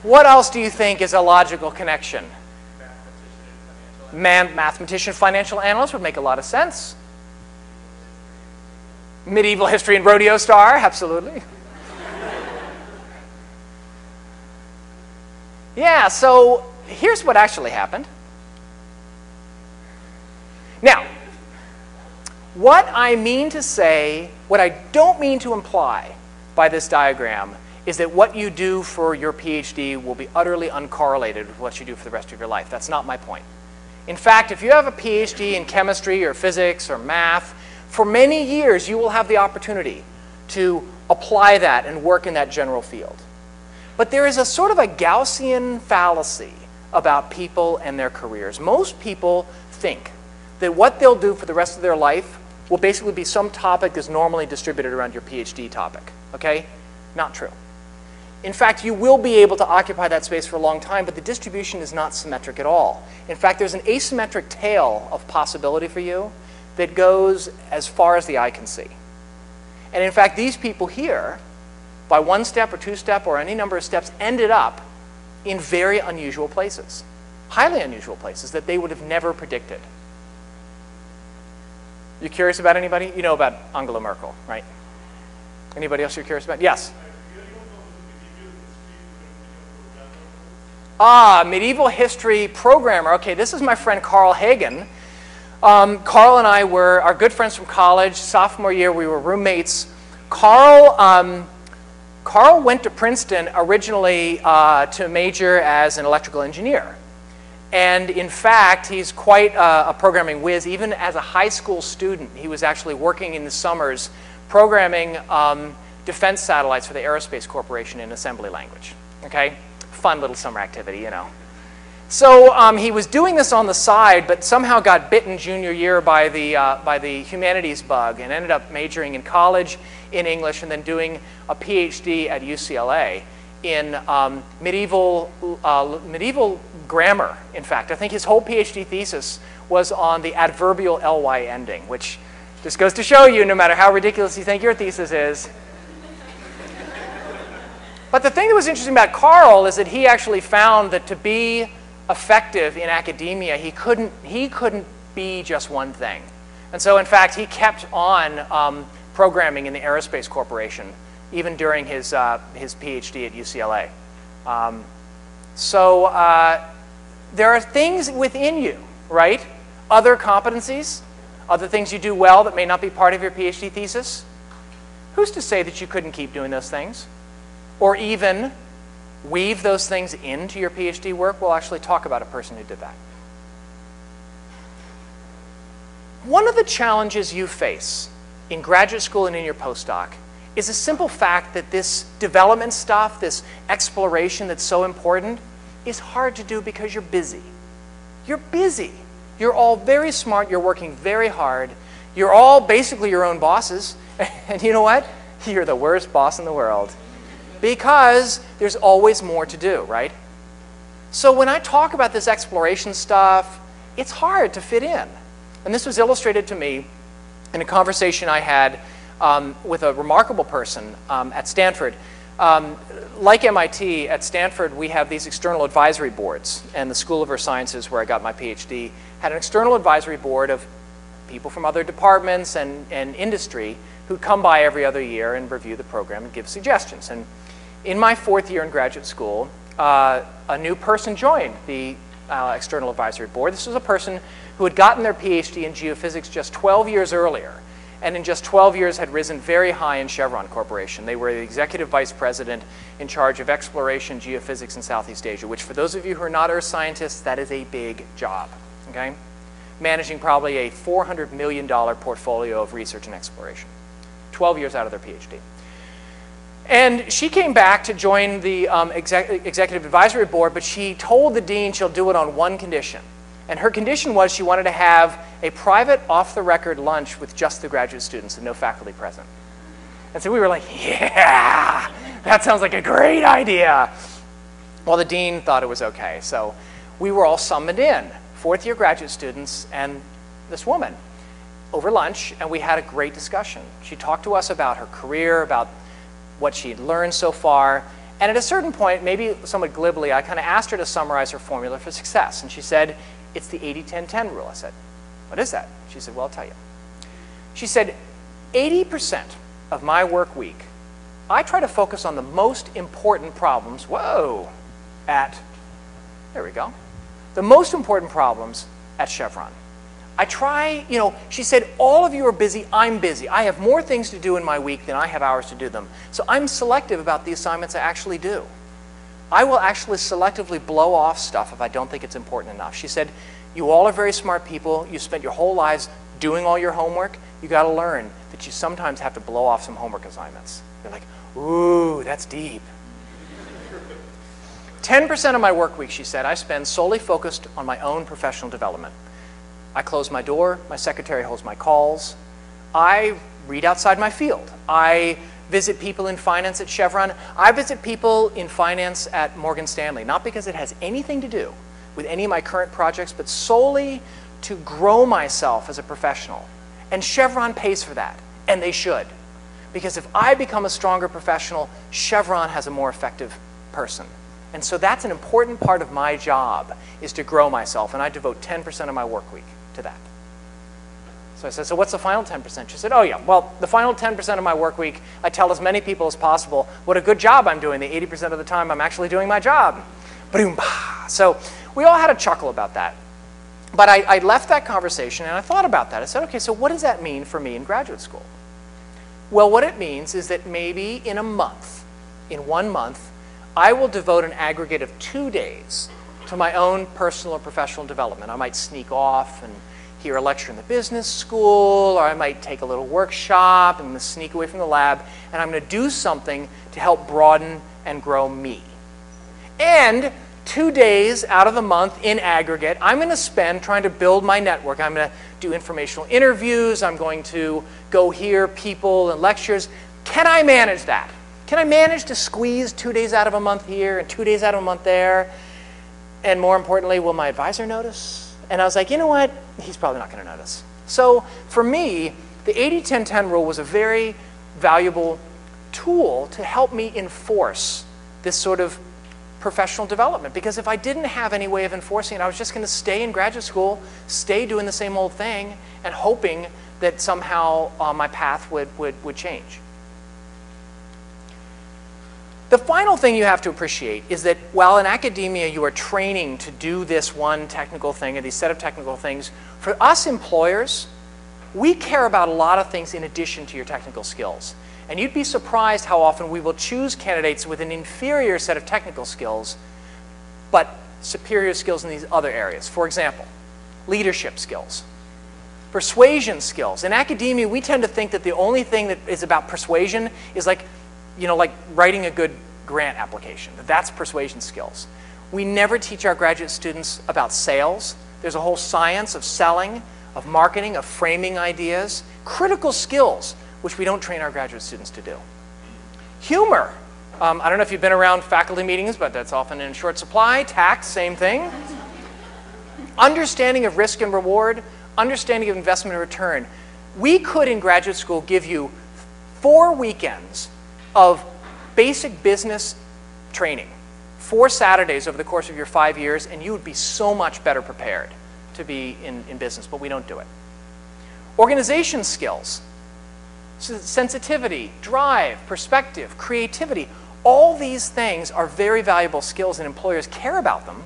What else do you think is a logical connection? Mathematician, financial analyst would make a lot of sense. Medieval history and rodeo star, absolutely. Yeah, so here's what actually happened. Now, what I mean to say, what I don't mean to imply by this diagram is that what you do for your PhD will be utterly uncorrelated with what you do for the rest of your life. That's not my point. In fact, if you have a PhD in chemistry or physics or math, for many years you will have the opportunity to apply that and work in that general field. But there is a sort of a Gaussian fallacy about people and their careers. Most people think that what they'll do for the rest of their life will basically be some topic that's normally distributed around your PhD topic, okay? Not true. In fact, you will be able to occupy that space for a long time, but the distribution is not symmetric at all. In fact, there's an asymmetric tail of possibility for you that goes as far as the eye can see. And in fact, these people here, by one step or two step or any number of steps, ended up in very unusual places, highly unusual places that they would have never predicted. You curious about anybody? You know about Angela Merkel, right? Anybody else you're curious about? Yes? Ah, medieval history programmer. Okay, this is my friend Carl Hagen. Carl and I are good friends from college. Sophomore year, we were roommates. Carl went to Princeton originally to major as an electrical engineer. And in fact, he's quite a programming whiz. Even as a high school student, he was actually working in the summers programming defense satellites for the Aerospace Corporation in assembly language. Okay? Fun little summer activity, you know. So he was doing this on the side, but somehow got bitten junior year by the humanities bug and ended up majoring in college in English and then doing a PhD at UCLA in medieval grammar, in fact. I think his whole PhD thesis was on the adverbial ly ending, which just goes to show you, no matter how ridiculous you think your thesis is. But the thing that was interesting about Carl is that he actually found that to be effective in academia, he couldn't be just one thing. And so, in fact, he kept on programming in the Aerospace Corporation, even during his PhD at UCLA. There are things within you, right? Other competencies, other things you do well that may not be part of your PhD thesis. Who's to say that you couldn't keep doing those things? Or even weave those things into your PhD work? We'll actually talk about a person who did that. One of the challenges you face in graduate school and in your postdoc is a simple fact that this development stuff, this exploration that's so important, is hard to do because you're busy. You're busy. You're all very smart. You're working very hard. You're all basically your own bosses. And you know what? You're the worst boss in the world. Because there's always more to do, right? So when I talk about this exploration stuff, it's hard to fit in. And this was illustrated to me in a conversation I had with a remarkable person at Stanford. Like MIT, at Stanford, we have these external advisory boards. And the School of Earth Sciences, where I got my PhD, had an external advisory board of people from other departments and industry who'd come by every other year and review the program and give suggestions. And in my 4th year in graduate school, a new person joined the external advisory board. This was a person who had gotten their PhD in geophysics just 12 years earlier, and in just 12 years had risen very high in Chevron Corporation. They were the executive vice president in charge of exploration geophysics in Southeast Asia, which for those of you who are not earth scientists, that is a big job, okay? Managing probably a $400 million portfolio of research and exploration. 12 years out of their PhD. And she came back to join the executive advisory board, but she told the dean she'll do it on one condition. And her condition was she wanted to have a private, off-the-record lunch with just the graduate students and no faculty present. And so we were like, yeah, that sounds like a great idea. Well, the dean thought it was okay. So we were all summoned in, 4th-year graduate students and this woman, over lunch, and we had a great discussion. She talked to us about her career, about what she had learned so far. And at a certain point, maybe somewhat glibly, I kind of asked her to summarize her formula for success. And she said, it's the 80-10-10 rule. I said, what is that? She said, well, I'll tell you. She said, 80% of my work week, I try to focus on the most important problems, there we go, the most important problems at Chevron. I try, you know, she said, all of you are busy, I'm busy. I have more things to do in my week than I have hours to do them. So I'm selective about the assignments I actually do. I will actually selectively blow off stuff if I don't think it's important enough. She said, you all are very smart people. You spent your whole lives doing all your homework. you got to learn that you sometimes have to blow off some homework assignments. You're like, ooh, that's deep. 10% of my work week, she said, I spend solely focused on my own professional development. I close my door, my secretary holds my calls, I read outside my field, I visit people in finance at Chevron, I visit people in finance at Morgan Stanley, not because it has anything to do with any of my current projects, but solely to grow myself as a professional. And Chevron pays for that, and they should. Because if I become a stronger professional, Chevron has a more effective person. And so that's an important part of my job, is to grow myself, and I devote 10% of my work week to that. So I said, so what's the final 10%? She said, oh yeah, well, the final 10% of my work week, I tell as many people as possible what a good job I'm doing. The 80% of the time I'm actually doing my job. Boom. So we all had a chuckle about that. But I left that conversation and I thought about that. I said, okay, so what does that mean for me in graduate school? Well, what it means is that maybe in a month, in 1 month, I will devote an aggregate of 2 days to my own personal or professional development. I might sneak off and hear a lecture in the business school, or I might take a little workshop, I'm going to sneak away from the lab, and I'm going to do something to help broaden and grow me. And 2 days out of the month in aggregate, I'm going to spend trying to build my network. I'm going to do informational interviews, I'm going to go hear people and lectures. Can I manage that? Can I manage to squeeze 2 days out of a month here and 2 days out of a month there? And more importantly, will my advisor notice? And I was like, you know what? He's probably not going to notice. So for me, the 80-10-10 rule was a very valuable tool to help me enforce this sort of professional development. Because if I didn't have any way of enforcing it, I was just going to stay in graduate school, stay doing the same old thing, and hoping that somehow my path would change. The final thing you have to appreciate is that while in academia you are training to do this one technical thing or these set of technical things, for us employers, we care about a lot of things in addition to your technical skills. And you'd be surprised how often we will choose candidates with an inferior set of technical skills, but superior skills in these other areas. For example, leadership skills, persuasion skills. In academia, we tend to think that the only thing that is about persuasion is like writing a good grant application. That's persuasion skills. We never teach our graduate students about sales. There's a whole science of selling, of marketing, of framing ideas, critical skills, which we don't train our graduate students to do. Humor. I don't know if you've been around faculty meetings, but that's often in short supply. Tax, same thing. Understanding of risk and reward, understanding of investment and return. We could, in graduate school, give you 4 weekends of basic business training, 4 Saturdays over the course of your 5 years, and you would be so much better prepared to be in business, but we don't do it. Organization skills, sensitivity, drive, perspective, creativity, all these things are very valuable skills and employers care about them,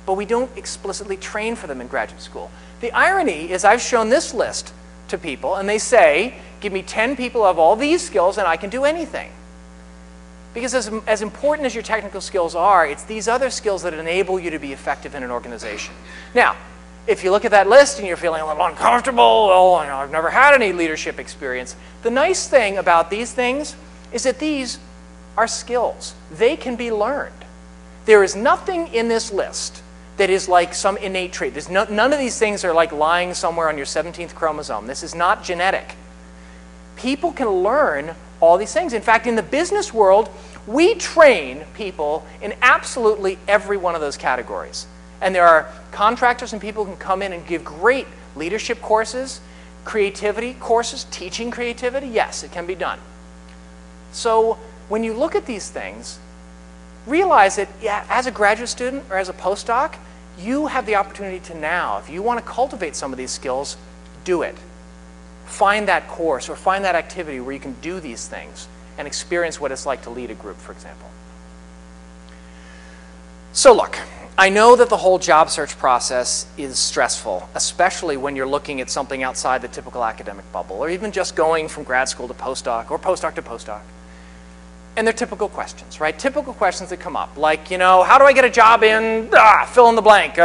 but we don't explicitly train for them in graduate school. The irony is I've shown this list to people and they say, give me 10 people who have all these skills and I can do anything. Because as important as your technical skills are, it's these other skills that enable you to be effective in an organization. Now, if you look at that list and you're feeling a little uncomfortable, well, I've never had any leadership experience, the nice thing about these things is that these are skills. They can be learned. There is nothing in this list that is like some innate trait. None of these things are like lying somewhere on your 17th chromosome. This is not genetic. People can learn all these things. In fact, in the business world, we train people in absolutely every one of those categories. And there are contractors and people who can come in and give great leadership courses, creativity courses, teaching creativity. Yes, it can be done. So when you look at these things, realize that as a graduate student or as a postdoc, you have the opportunity to now, if you want to cultivate some of these skills, do it. Find that course or find that activity where you can do these things and experience what it's like to lead a group, for example. So look, I know that the whole job search process is stressful, especially when you're looking at something outside the typical academic bubble, or even just going from grad school to postdoc or postdoc to postdoc. And they're typical questions, right? Typical questions that come up, like, how do I get a job in, fill in the blank,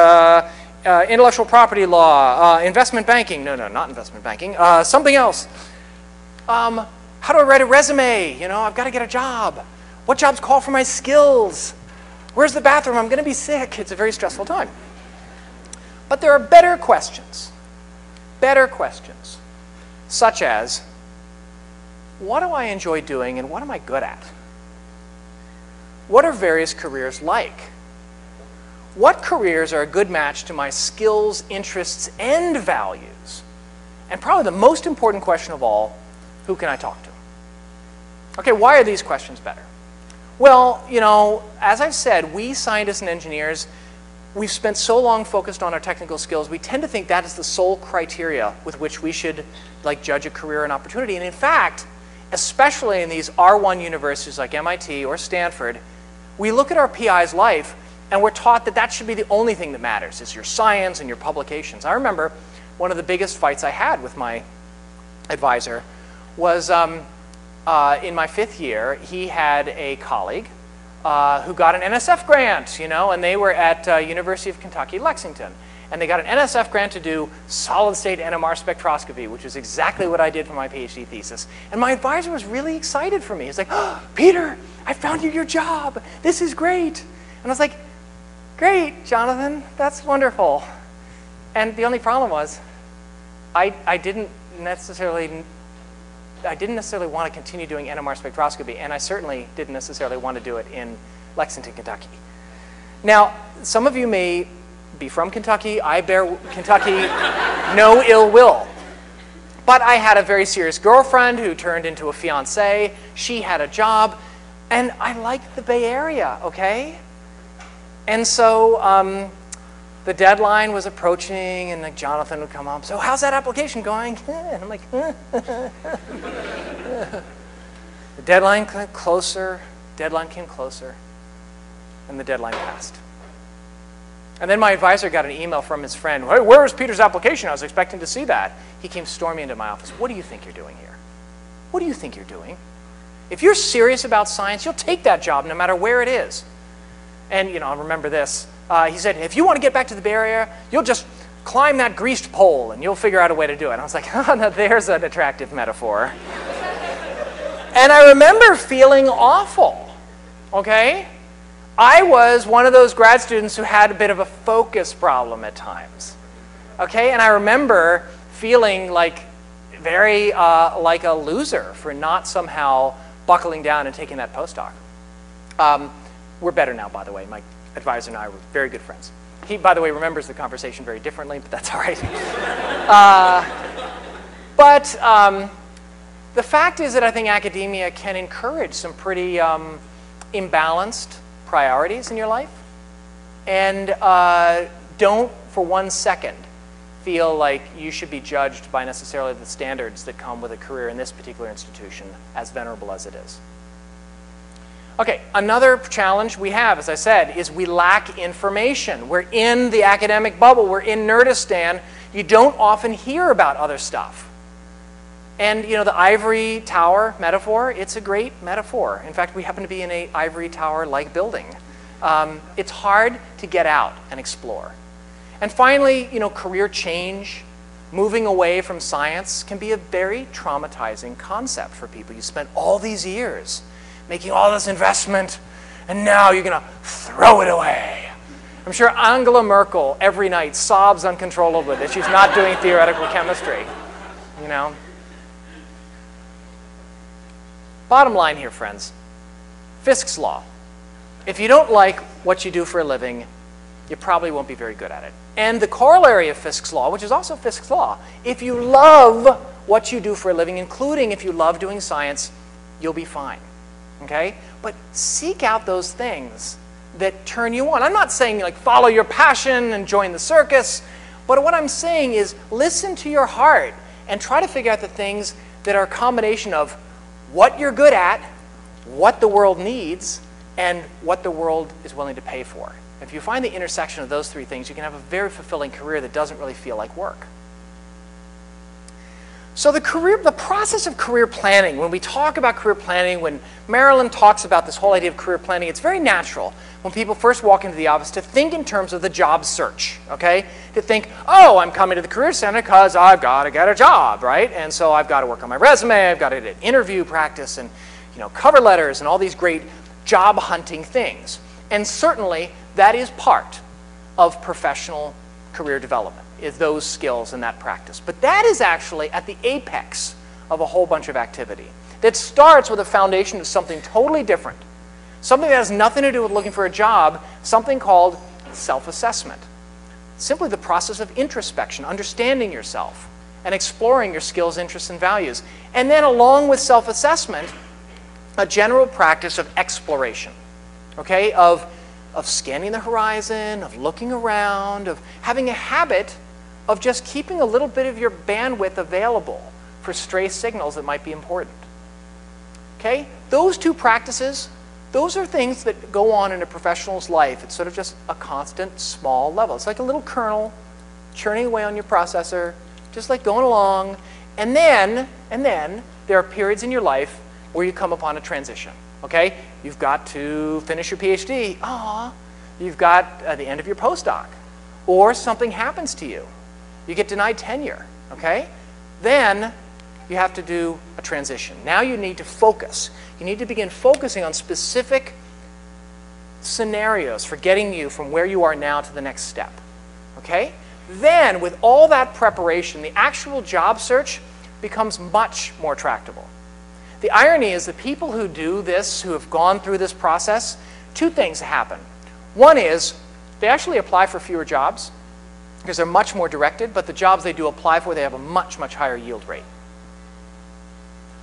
intellectual property law, investment banking. No, not investment banking. Something else. How do I write a resume? You know, I've got to get a job. What jobs call for my skills? Where's the bathroom? I'm going to be sick. It's a very stressful time. But there are better questions, such as, what do I enjoy doing and what am I good at? What are various careers like? What careers are a good match to my skills, interests, and values? And probably the most important question of all, who can I talk to? Okay, why are these questions better? Well, you know, as I've said, we scientists and engineers, we've spent so long focused on our technical skills, we tend to think that is the sole criteria with which we should judge a career and opportunity. And in fact, especially in these R1 universities like MIT or Stanford, we look at our PI's life and we're taught that that should be the only thing that matters, is your science and your publications. I remember one of the biggest fights I had with my advisor was in my 5th year. He had a colleague who got an NSF grant, you know, and they were at University of Kentucky, Lexington. And they got an NSF grant to do solid-state NMR spectroscopy, which is exactly what I did for my PhD thesis. And my advisor was really excited for me. He's like, oh, Peter, I found you your job. This is great. And I was like, great, Jonathan. That's wonderful. And the only problem was I didn't necessarily want to continue doing NMR spectroscopy, and I certainly didn't necessarily want to do it in Lexington, Kentucky. Now, some of you may be from Kentucky. I bear Kentucky no ill will. But I had a very serious girlfriend who turned into a fiancé. She had a job, and I liked the Bay Area, okay? And so the deadline was approaching, and like Jonathan would come up. So how's that application going? And I'm like, The deadline came closer, and the deadline passed. And then my advisor got an email from his friend. Hey, where is Peter's application? I was expecting to see that. He came storming into my office. What do you think you're doing here? What do you think you're doing? If you're serious about science, you'll take that job no matter where it is. And you know, I remember this. He said, if you want to get back to the Bay Area, you'll just climb that greased pole and you'll figure out a way to do it. And I was like, oh, no, there's an attractive metaphor. And I remember feeling awful, okay? I was one of those grad students who had a bit of a focus problem at times, okay? And I remember feeling like very like a loser for not somehow buckling down and taking that postdoc. We're better now, by the way. My advisor and I were very good friends. He, by the way, remembers the conversation very differently, but that's all right. The fact is that I think academia can encourage some pretty imbalanced priorities in your life. And don't for 1 second feel like you should be judged by necessarily the standards that come with a career in this particular institution, as venerable as it is. Okay, another challenge we have, as I said, is we lack information. We're in the academic bubble. We're in Nerdistan. You don't often hear about other stuff. And you know, the ivory tower metaphor, it's a great metaphor. In fact, we happen to be in an ivory tower-like building. It's hard to get out and explore. And finally, you know, career change, moving away from science can be a very traumatizing concept for people. You spent all these years making all this investment, and now you're going to throw it away. I'm sure Angela Merkel every night sobs uncontrollably that she's not doing theoretical chemistry, you know. Bottom line here, friends, Fiske's law. If you don't like what you do for a living, you probably won't be very good at it. And the corollary of Fiske's law, which is also Fiske's law, if you love what you do for a living, including if you love doing science, you'll be fine. Okay? But seek out those things that turn you on. I'm not saying like follow your passion and join the circus, but what I'm saying is listen to your heart and try to figure out the things that are a combination of what you're good at, what the world needs, and what the world is willing to pay for. If you find the intersection of those three things, you can have a very fulfilling career that doesn't really feel like work. So the process of career planning, when we talk about career planning, when Marilyn talks about this whole idea of career planning, it's very natural when people first walk into the office to think in terms of the job search, okay? To think, oh, I'm coming to the Career Center because I've got to get a job, right? And so I've got to work on my resume, I've got to get interview practice and cover letters and all these great job hunting things. And certainly that is part of professional career development, is those skills and that practice. But that is actually at the apex of a whole bunch of activity that starts with a foundation of something totally different, something that has nothing to do with looking for a job, something called self-assessment. Simply the process of introspection, understanding yourself and exploring your skills, interests, and values. And then along with self-assessment, a general practice of exploration, okay, of scanning the horizon, of looking around, of having a habit of just keeping a little bit of your bandwidth available for stray signals that might be important. Okay? Those two practices, those are things that go on in a professional's life. It's sort of just a constant small level. It's like a little kernel churning away on your processor, just like going along. And then there are periods in your life where you come upon a transition. Okay? You've got to finish your PhD. You've got the end of your postdoc. Or something happens to you. You get denied tenure. Okay? Then you have to do a transition. Now you need to focus. You need to begin focusing on specific scenarios for getting you from where you are now to the next step. Okay? Then, with all that preparation, the actual job search becomes much more tractable. The irony is that people who do this, who have gone through this process, two things happen. One is they actually apply for fewer jobs because they're much more directed, but the jobs they do apply for, they have a much, much higher yield rate.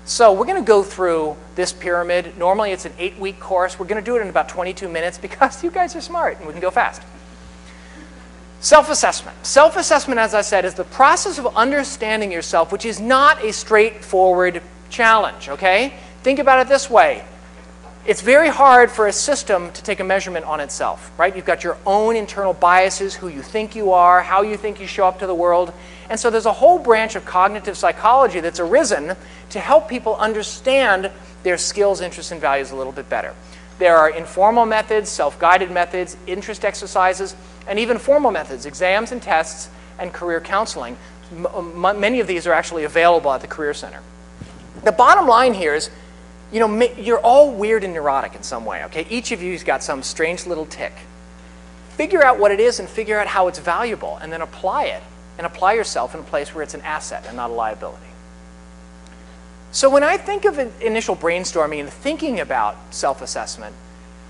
So we're going to go through this pyramid. Normally it's an 8-week course. We're going to do it in about 22 minutes because you guys are smart and we can go fast. Self-assessment. Self-assessment, as I said, is the process of understanding yourself, which is not a straightforward challenge, okay? Think about it this way. It's very hard for a system to take a measurement on itself, right? You've got your own internal biases, who you think you are, how you think you show up to the world. And so there's a whole branch of cognitive psychology that's arisen to help people understand their skills, interests, and values a little bit better. There are informal methods, self-guided methods, interest exercises, and even formal methods, exams and tests, and career counseling. Many of these are actually available at the Career Center. The bottom line here is, you're all weird and neurotic in some way, okay? Each of you's got some strange little tick. Figure out what it is and figure out how it's valuable, and then apply it, and apply yourself in a place where it's an asset and not a liability. So when I think of initial brainstorming and thinking about self-assessment,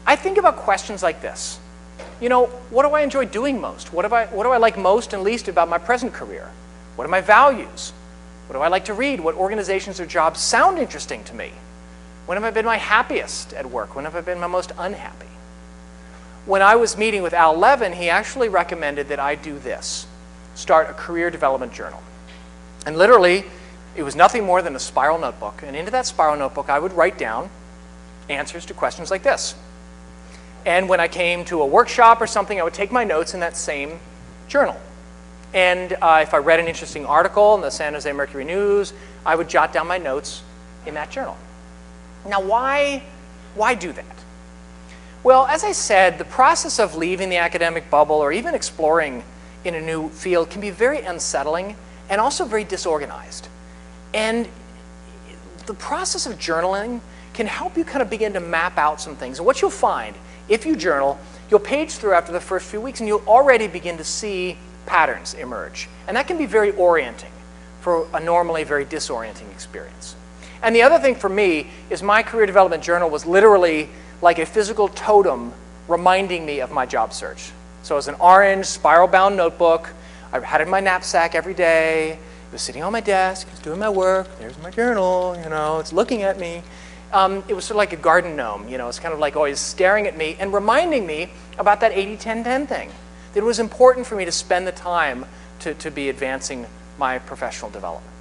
I think about questions like this. What do I enjoy doing most? What do I like most and least about my present career? What are my values? What do I like to read? What organizations or jobs sound interesting to me? When have I been my happiest at work? When have I been my most unhappy? When I was meeting with Al Levin, he actually recommended that I do this. Start a career development journal. And literally, it was nothing more than a spiral notebook. And into that spiral notebook, I would write down answers to questions like this. And when I came to a workshop or something, I would take my notes in that same journal. And if I read an interesting article in the San Jose Mercury News, I would jot down my notes in that journal. Now, why do that? Well, as I said, the process of leaving the academic bubble or even exploring in a new field can be very unsettling and also very disorganized. And the process of journaling can help you kind of begin to map out some things. And what you'll find, if you journal, you'll page through after the first few weeks and you'll already begin to see patterns emerge. And that can be very orienting for a normally very disorienting experience. And the other thing for me is my career development journal was literally like a physical totem reminding me of my job search. So it was an orange spiral-bound notebook. I had it in my knapsack every day. It was sitting on my desk. I was doing my work. There's my journal. It's looking at me. It was sort of like a garden gnome. It's kind of like always staring at me and reminding me about that 80-10-10 thing. That it was important for me to spend the time to be advancing my professional development.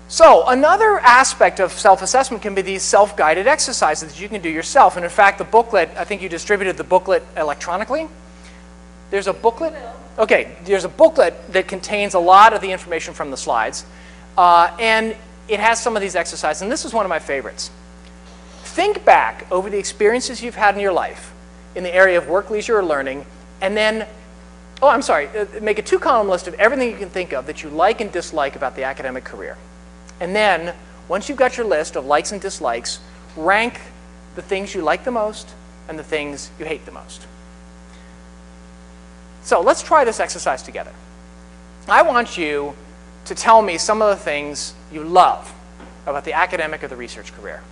So another aspect of self-assessment can be these self-guided exercises that you can do yourself. And in fact, the booklet, I think you distributed the booklet electronically. There's a booklet. Okay, there's a booklet that contains a lot of the information from the slides, and it has some of these exercises, and this is one of my favorites. Think back over the experiences you've had in your life in the area of work, leisure, or learning, and then, oh, I'm sorry, make a 2-column list of everything you can think of that you like and dislike about the academic career. And then, once you've got your list of likes and dislikes, rank the things you like the most and the things you hate the most. So let's try this exercise together. I want you to tell me some of the things you love about the academic or the research career.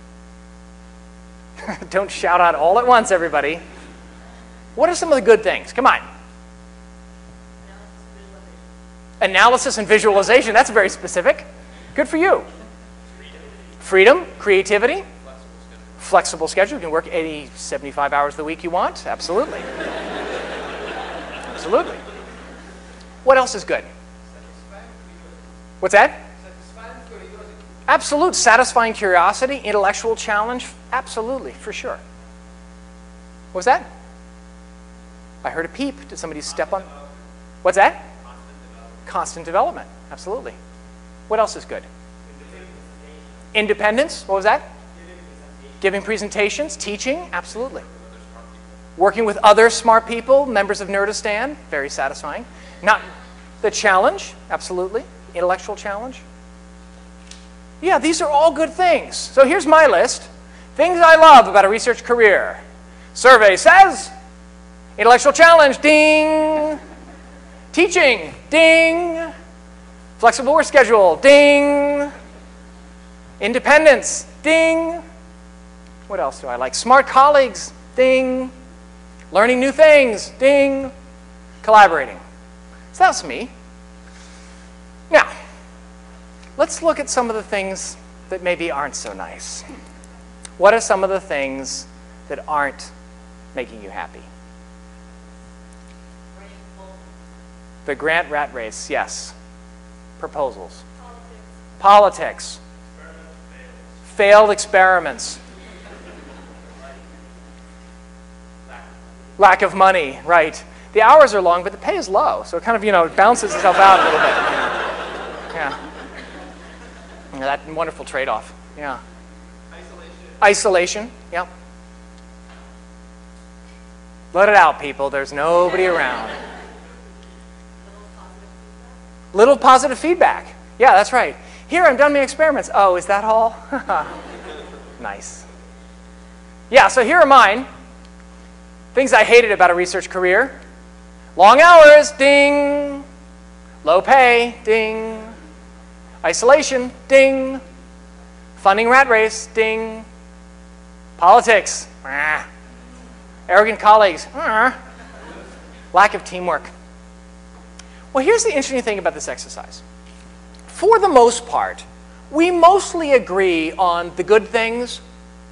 Don't shout out all at once, everybody. What are some of the good things? Come on. Analysis and visualization. That's very specific. Good for you. Freedom, creativity, flexible schedule. You can work 80, 75 hours of the week you want. Absolutely. Absolutely. What else is good? What's that? Absolute. Satisfying curiosity, intellectual challenge. Absolutely, for sure. What was that? I heard a peep. Did somebody step on? What's that? Constant development. Absolutely. What else is good? Independence. What was that? Giving presentations. Teaching. Absolutely. Working with other smart people, members of Nerdistan, very satisfying. Not the challenge, absolutely. Intellectual challenge. Yeah, these are all good things. So here's my list. Things I love about a research career. Survey says, intellectual challenge, ding. Teaching, ding. Flexible work schedule, ding. Independence, ding. What else do I like? Smart colleagues, ding. Learning new things, ding. Collaborating. So that's me. Now, let's look at some of the things that maybe aren't so nice. What are some of the things that aren't making you happy? The grant rat race, yes. Proposals. Politics. Failed experiments. Lack of money, right. The hours are long, but the pay is low, so it kind of, it balances itself out a little bit. Yeah. That wonderful trade-off, yeah. Isolation, yeah. Let it out, people. There's nobody around. Little positive feedback. Yeah, that's right. Here, I'm done my experiments. Oh, is that all? Nice. Yeah, so here are mine. Things I hated about a research career. Long hours, ding. Low pay, ding. Isolation, ding. Funding rat race, ding. Politics, arrogant colleagues, lack of teamwork. Well, here's the interesting thing about this exercise. For the most part, we mostly agree on the good things,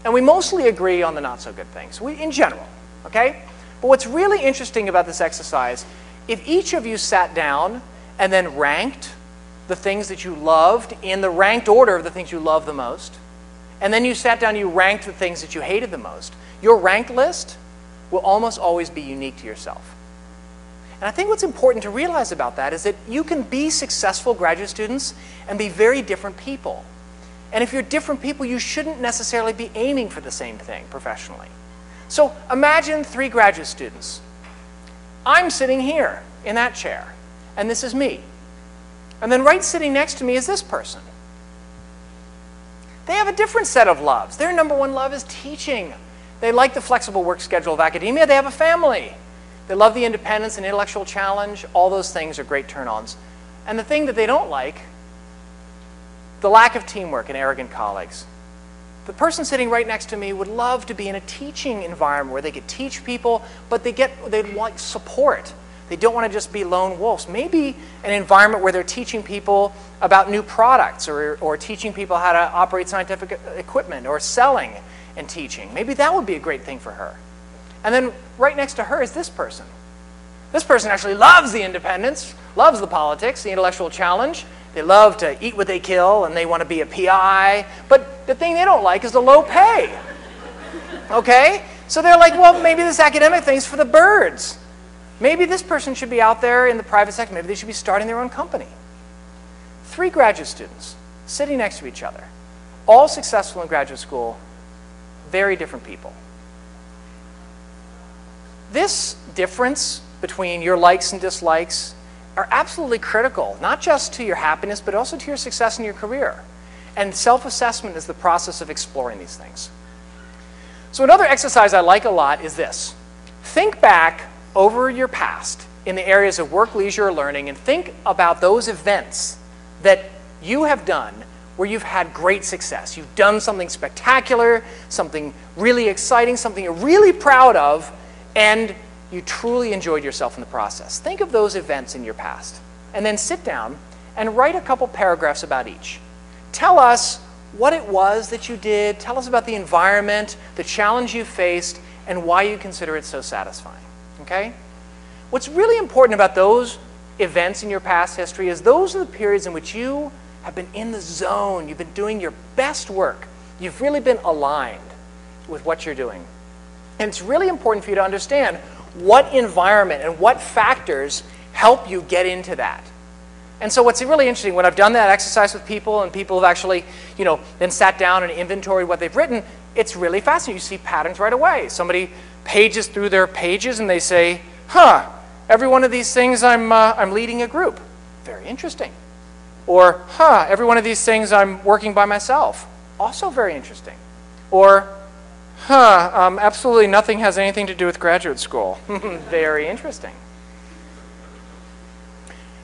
and we mostly agree on the not so good things, in general, okay? But what's really interesting about this exercise, if each of you sat down and then ranked the things that you loved in the ranked order of the things you love the most, and then you sat down and you ranked the things that you hated the most, your ranked list will almost always be unique to yourself. And I think what's important to realize about that is that you can be successful graduate students and be very different people. And if you're different people, you shouldn't necessarily be aiming for the same thing professionally. So imagine 3 graduate students. I'm sitting here in that chair, and this is me. And then right sitting next to me is this person. They have a different set of loves. Their number one love is teaching. They like the flexible work schedule of academia. They have a family. They love the independence and intellectual challenge. All those things are great turn-ons. And the thing that they don't like, the lack of teamwork and arrogant colleagues. The person sitting right next to me would love to be in a teaching environment where they could teach people, but they want support. They don't want to just be lone wolves. Maybe an environment where they're teaching people about new products or teaching people how to operate scientific equipment or selling and teaching. Maybe that would be a great thing for her. And then right next to her is this person. This person actually loves the independence, loves the politics, the intellectual challenge. They love to eat what they kill, and they want to be a PI. But the thing they don't like is the low pay. Okay? So they're like, well, maybe this academic thing's for the birds. Maybe this person should be out there in the private sector. Maybe they should be starting their own company. 3 graduate students sitting next to each other, all successful in graduate school, very different people. This difference between your likes and dislikes are absolutely critical, not just to your happiness, but also to your success in your career. And self-assessment is the process of exploring these things. So another exercise I like a lot is this. Think back over your past in the areas of work, leisure, or learning, and think about those events that you have done where you've had great success. You've done something spectacular, something really exciting, something you're really proud of, and you truly enjoyed yourself in the process. Think of those events in your past, and then sit down and write a couple paragraphs about each. Tell us what it was that you did, tell us about the environment, the challenge you faced, and why you consider it so satisfying, okay? What's really important about those events in your past history is those are the periods in which you have been in the zone, you've been doing your best work, you've really been aligned with what you're doing. And it's really important for you to understand what environment and what factors help you get into that. And so what's really interesting, when I've done that exercise with people and people have actually, then sat down and inventoried what they've written, it's really fascinating. You see patterns right away. Somebody pages through their pages and they say, huh, every one of these things I'm leading a group. Very interesting. Or, huh, every one of these things I'm working by myself. Also very interesting. Or, huh, absolutely nothing has anything to do with graduate school. Very interesting.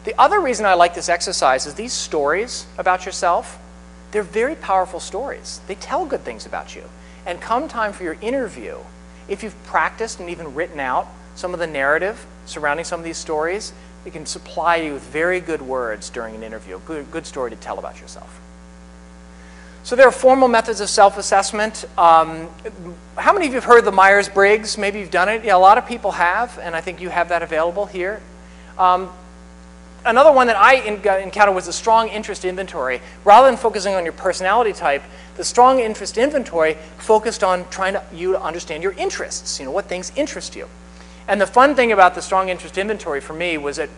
The other reason I like this exercise is these stories about yourself, they're very powerful stories. They tell good things about you. And come time for your interview, if you've practiced and even written out some of the narrative surrounding some of these stories, it can supply you with very good words during an interview, a good story to tell about yourself. So there are formal methods of self-assessment. How many of you have heard the Myers-Briggs? Maybe you've done it. Yeah, a lot of people have, and I think you have that available here. Another one that I encountered was the strong interest inventory. Rather than focusing on your personality type, the strong interest inventory focused on trying you to understand your interests, what things interest you. And the fun thing about the strong interest inventory for me was that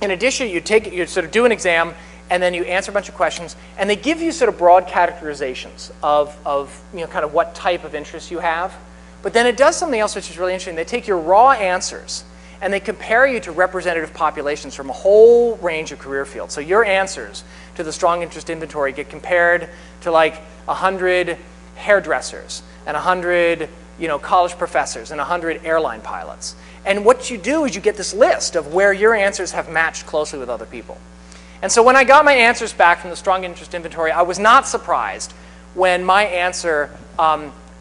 in addition, you sort of do an exam, and then you answer a bunch of questions, and they give you sort of broad categorizations of kind of what type of interest you have. But then it does something else which is really interesting. They take your raw answers, and they compare you to representative populations from a whole range of career fields. So your answers to the strong interest inventory get compared to like 100 hairdressers and 100 college professors and 100 airline pilots. And what you do is you get this list of where your answers have matched closely with other people. And so when I got my answers back from the strong interest inventory, I was not surprised when my answers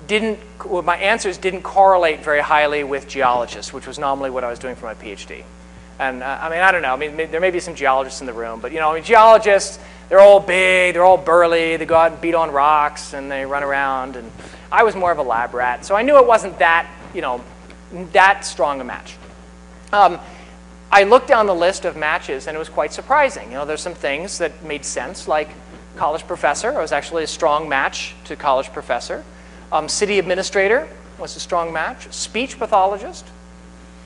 didn't correlate very highly with geologists, which was normally what I was doing for my PhD. And I don't know. There may be some geologists in the room, but geologists, they're all big, they're all burly, they go out and beat on rocks, and they run around. And I was more of a lab rat, so I knew it wasn't that, that strong a match. I looked down the list of matches, and it was quite surprising. There's some things that made sense, like college professor. I was actually a strong match to college professor. City administrator was a strong match. Speech pathologist,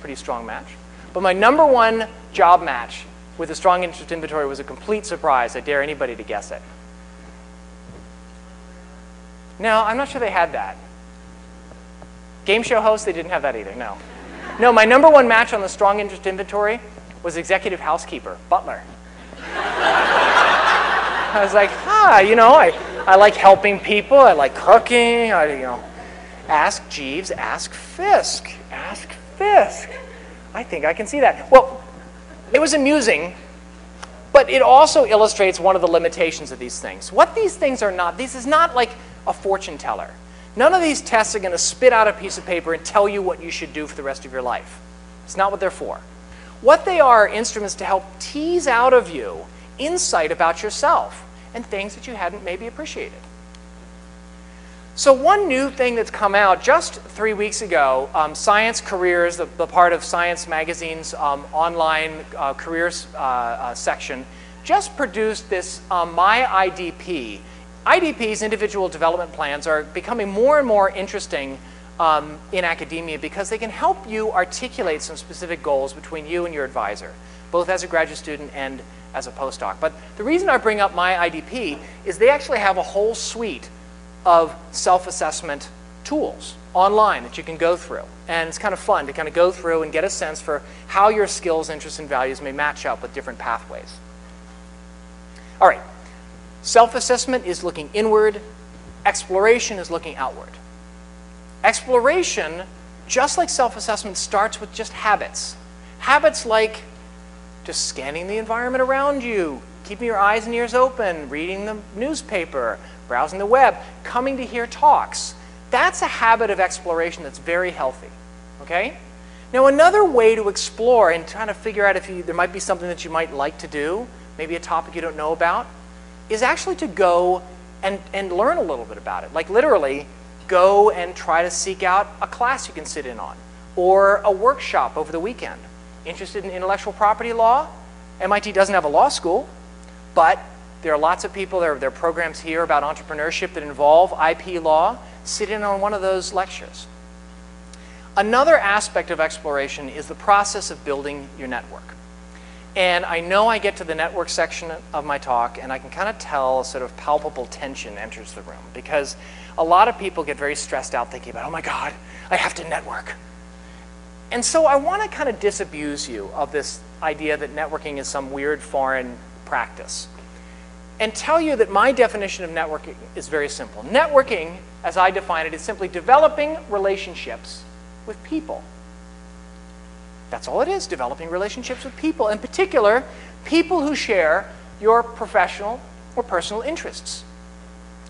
pretty strong match. But my #1 job match with a strong interest inventory was a complete surprise. I dare anybody to guess it. No, I'm not sure they had that. Game show host, they didn't have that either, no. No, my #1 match on the strong interest inventory was executive housekeeper, butler. I was like, I like helping people, I like cooking, ask Jeeves, ask Fiske, ask Fiske. I think I can see that. Well, it was amusing, but it also illustrates one of the limitations of these things. What these things are not, this is not like a fortune teller. None of these tests are going to spit out a piece of paper and tell you what you should do for the rest of your life. It's not what they're for. What they are instruments to help tease out of you insight about yourself and things that you hadn't maybe appreciated. So one new thing that's come out just 3 weeks ago, Science Careers, the part of Science Magazine's online careers section, just produced this My IDP. IDPs, individual development plans, are becoming more and more interesting in academia because they can help you articulate some specific goals between you and your advisor, both as a graduate student and as a postdoc. But the reason I bring up my IDP is they actually have a whole suite of self-assessment tools online that you can go through. And it's kind of fun to kind of go through and get a sense for how your skills, interests, and values may match up with different pathways. All right, self-assessment is looking inward. Exploration is looking outward. Exploration, just like self-assessment, starts with just habits. Habits like just scanning the environment around you, keeping your eyes and ears open, reading the newspaper, browsing the web, coming to hear talks. That's a habit of exploration that's very healthy, okay? Now, another way to explore and trying to figure out if there might be something that you might like to do, maybe a topic you don't know about, is actually to go and learn a little bit about it. Like literally, go and try to seek out a class you can sit in on, or a workshop over the weekend. Interested in intellectual property law? MIT doesn't have a law school, but there are lots of people, there are programs here about entrepreneurship that involve IP law. Sit in on one of those lectures. Another aspect of exploration is the process of building your network. And I know I get to the network section of my talk, and I can kind of tell a sort of palpable tension enters the room, because a lot of people get very stressed out thinking about, oh my God, I have to network. And so I want to kind of disabuse you of this idea that networking is some weird foreign practice, and tell you that my definition of networking is very simple. Networking, as I define it, is simply developing relationships with people. That's all it is, developing relationships with people. In particular, people who share your professional or personal interests.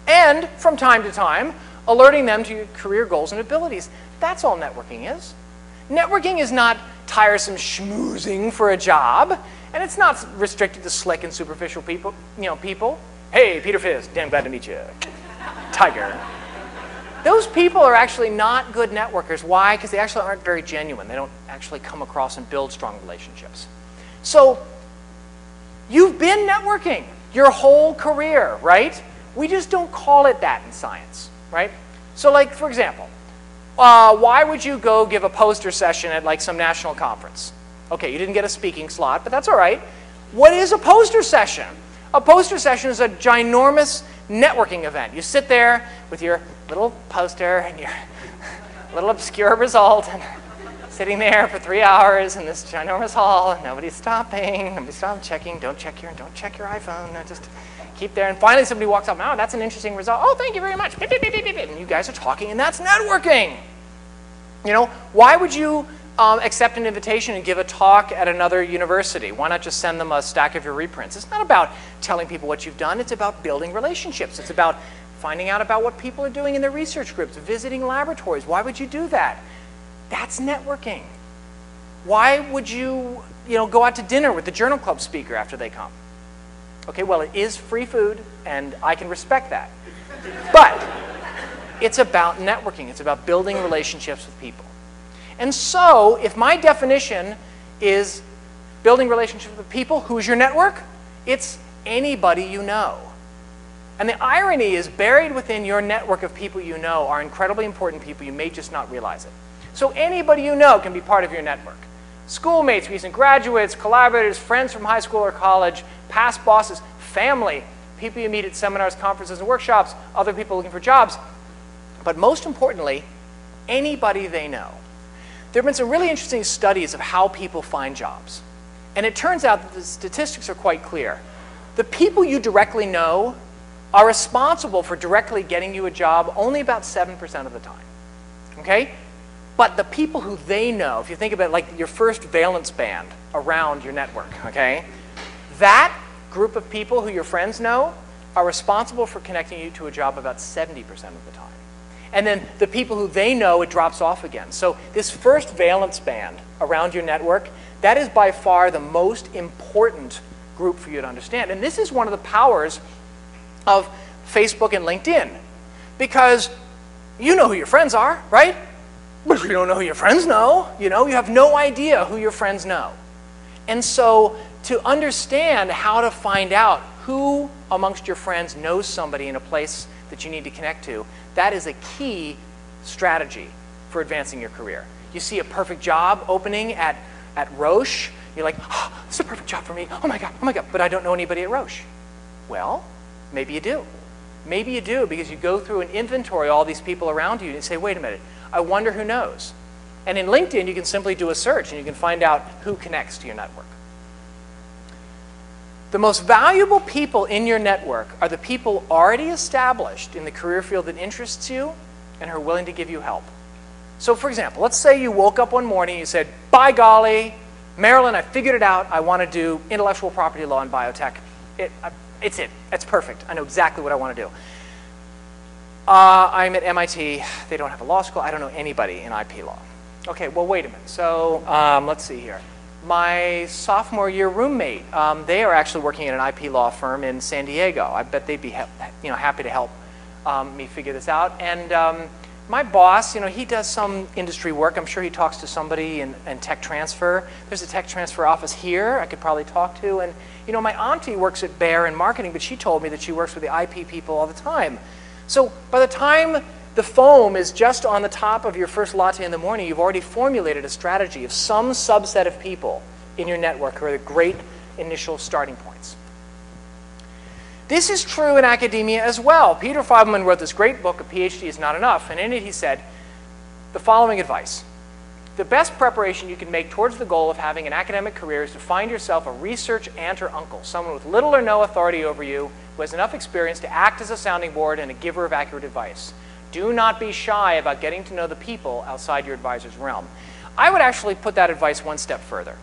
And from time to time, alerting them to your career goals and abilities. That's all networking is. Networking is not tiresome schmoozing for a job, and it's not restricted to slick and superficial people. Hey, Peter Fiske, damn glad to meet you. Tiger. Those people are actually not good networkers. Why? Because they actually aren't very genuine. They don't actually come across and build strong relationships. So you've been networking your whole career, right? We just don't call it that in science, right? So like, for example, why would you go give a poster session at like some national conference? Okay, you didn't get a speaking slot, but that's all right. What is a poster session? A poster session is a ginormous networking event. You sit there with your little poster and your little obscure result, and sitting there for 3 hours in this ginormous hall, and nobody's stopping, checking. Don't check your iPhone. No, just keep there. And finally, somebody walks up. Oh, that's an interesting result. Oh, thank you very much. Beep, beep, beep, beep, beep. And you guys are talking, and that's networking. You know, why would you accept an invitation and give a talk at another university? Why not just send them a stack of your reprints? It's not about telling people what you've done. It's about building relationships. It's about finding out about what people are doing in their research groups, visiting laboratories. Why would you do that? That's networking. Why would you, go out to dinner with the journal club speaker after they come? Okay, well, it is free food, and I can respect that. But it's about networking. It's about building relationships with people. And so, if my definition is building relationships with people, who's your network? It's anybody you know. And the irony is, buried within your network of people you know are incredibly important people. You may just not realize it. So anybody you know can be part of your network. Schoolmates, recent graduates, collaborators, friends from high school or college, past bosses, family, people you meet at seminars, conferences, and workshops, other people looking for jobs. But most importantly, anybody they know. There have been some really interesting studies of how people find jobs. And it turns out that the statistics are quite clear. The people you directly know are responsible for directly getting you a job only about 7% of the time. Okay? But the people who they know, if you think about it like your first valence band around your network, okay? That group of people who your friends know are responsible for connecting you to a job about 70% of the time. And then the people who they know, it drops off again. So this first valence band around your network, that is by far the most important group for you to understand. And this is one of the powers of Facebook and LinkedIn. Because you know who your friends are, right? But if you don't know who your friends know, you have no idea who your friends know. And so to understand how to find out who amongst your friends knows somebody in a place that you need to connect to, that is a key strategy for advancing your career. You see a perfect job opening at Roche. You're like, oh, this is a perfect job for me. Oh my God, but I don't know anybody at Roche. Well, maybe you do. Maybe you do, because you go through and inventory all these people around you and you say, wait a minute, I wonder who knows. And in LinkedIn, you can simply do a search and you can find out who connects to your network. The most valuable people in your network are the people already established in the career field that interests you and are willing to give you help. So for example, let's say you woke up one morning and you said, by golly, Marilyn, I figured it out. I want to do intellectual property law and biotech. It's perfect. I know exactly what I want to do. I'm at MIT. They don't have a law school. I don't know anybody in IP law. Okay, well, wait a minute. So let's see here. My sophomore year roommate, they are actually working at an IP law firm in San Diego. I bet they'd be happy to help me figure this out. And my boss, he does some industry work. I'm sure he talks to somebody in tech transfer. There's a tech transfer office here I could probably talk to. And my auntie works at Bayer in marketing, but she told me that she works with the IP people all the time. So by the time the foam is just on the top of your first latte in the morning, you've already formulated a strategy of some subset of people in your network who are the great initial starting points. This is true in academia as well. Peter Feibelman wrote this great book, A PhD is Not Enough, and in it he said the following advice. The best preparation you can make towards the goal of having an academic career is to find yourself a research aunt or uncle, someone with little or no authority over you, who has enough experience to act as a sounding board and a giver of accurate advice. Do not be shy about getting to know the people outside your advisor's realm. I would actually put that advice one step further.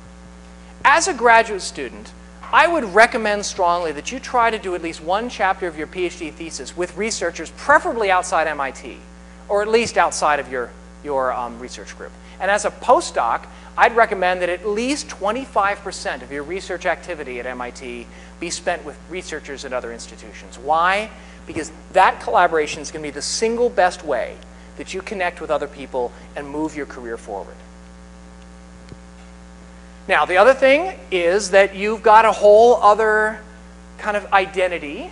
As a graduate student, I would recommend strongly that you try to do at least one chapter of your PhD thesis with researchers, preferably outside MIT, or at least outside of your research group. And as a postdoc, I'd recommend that at least 25% of your research activity at MIT be spent with researchers at other institutions. Why? Because that collaboration is going to be the single best way that you connect with other people and move your career forward. Now, the other thing is that you've got a whole other kind of identity.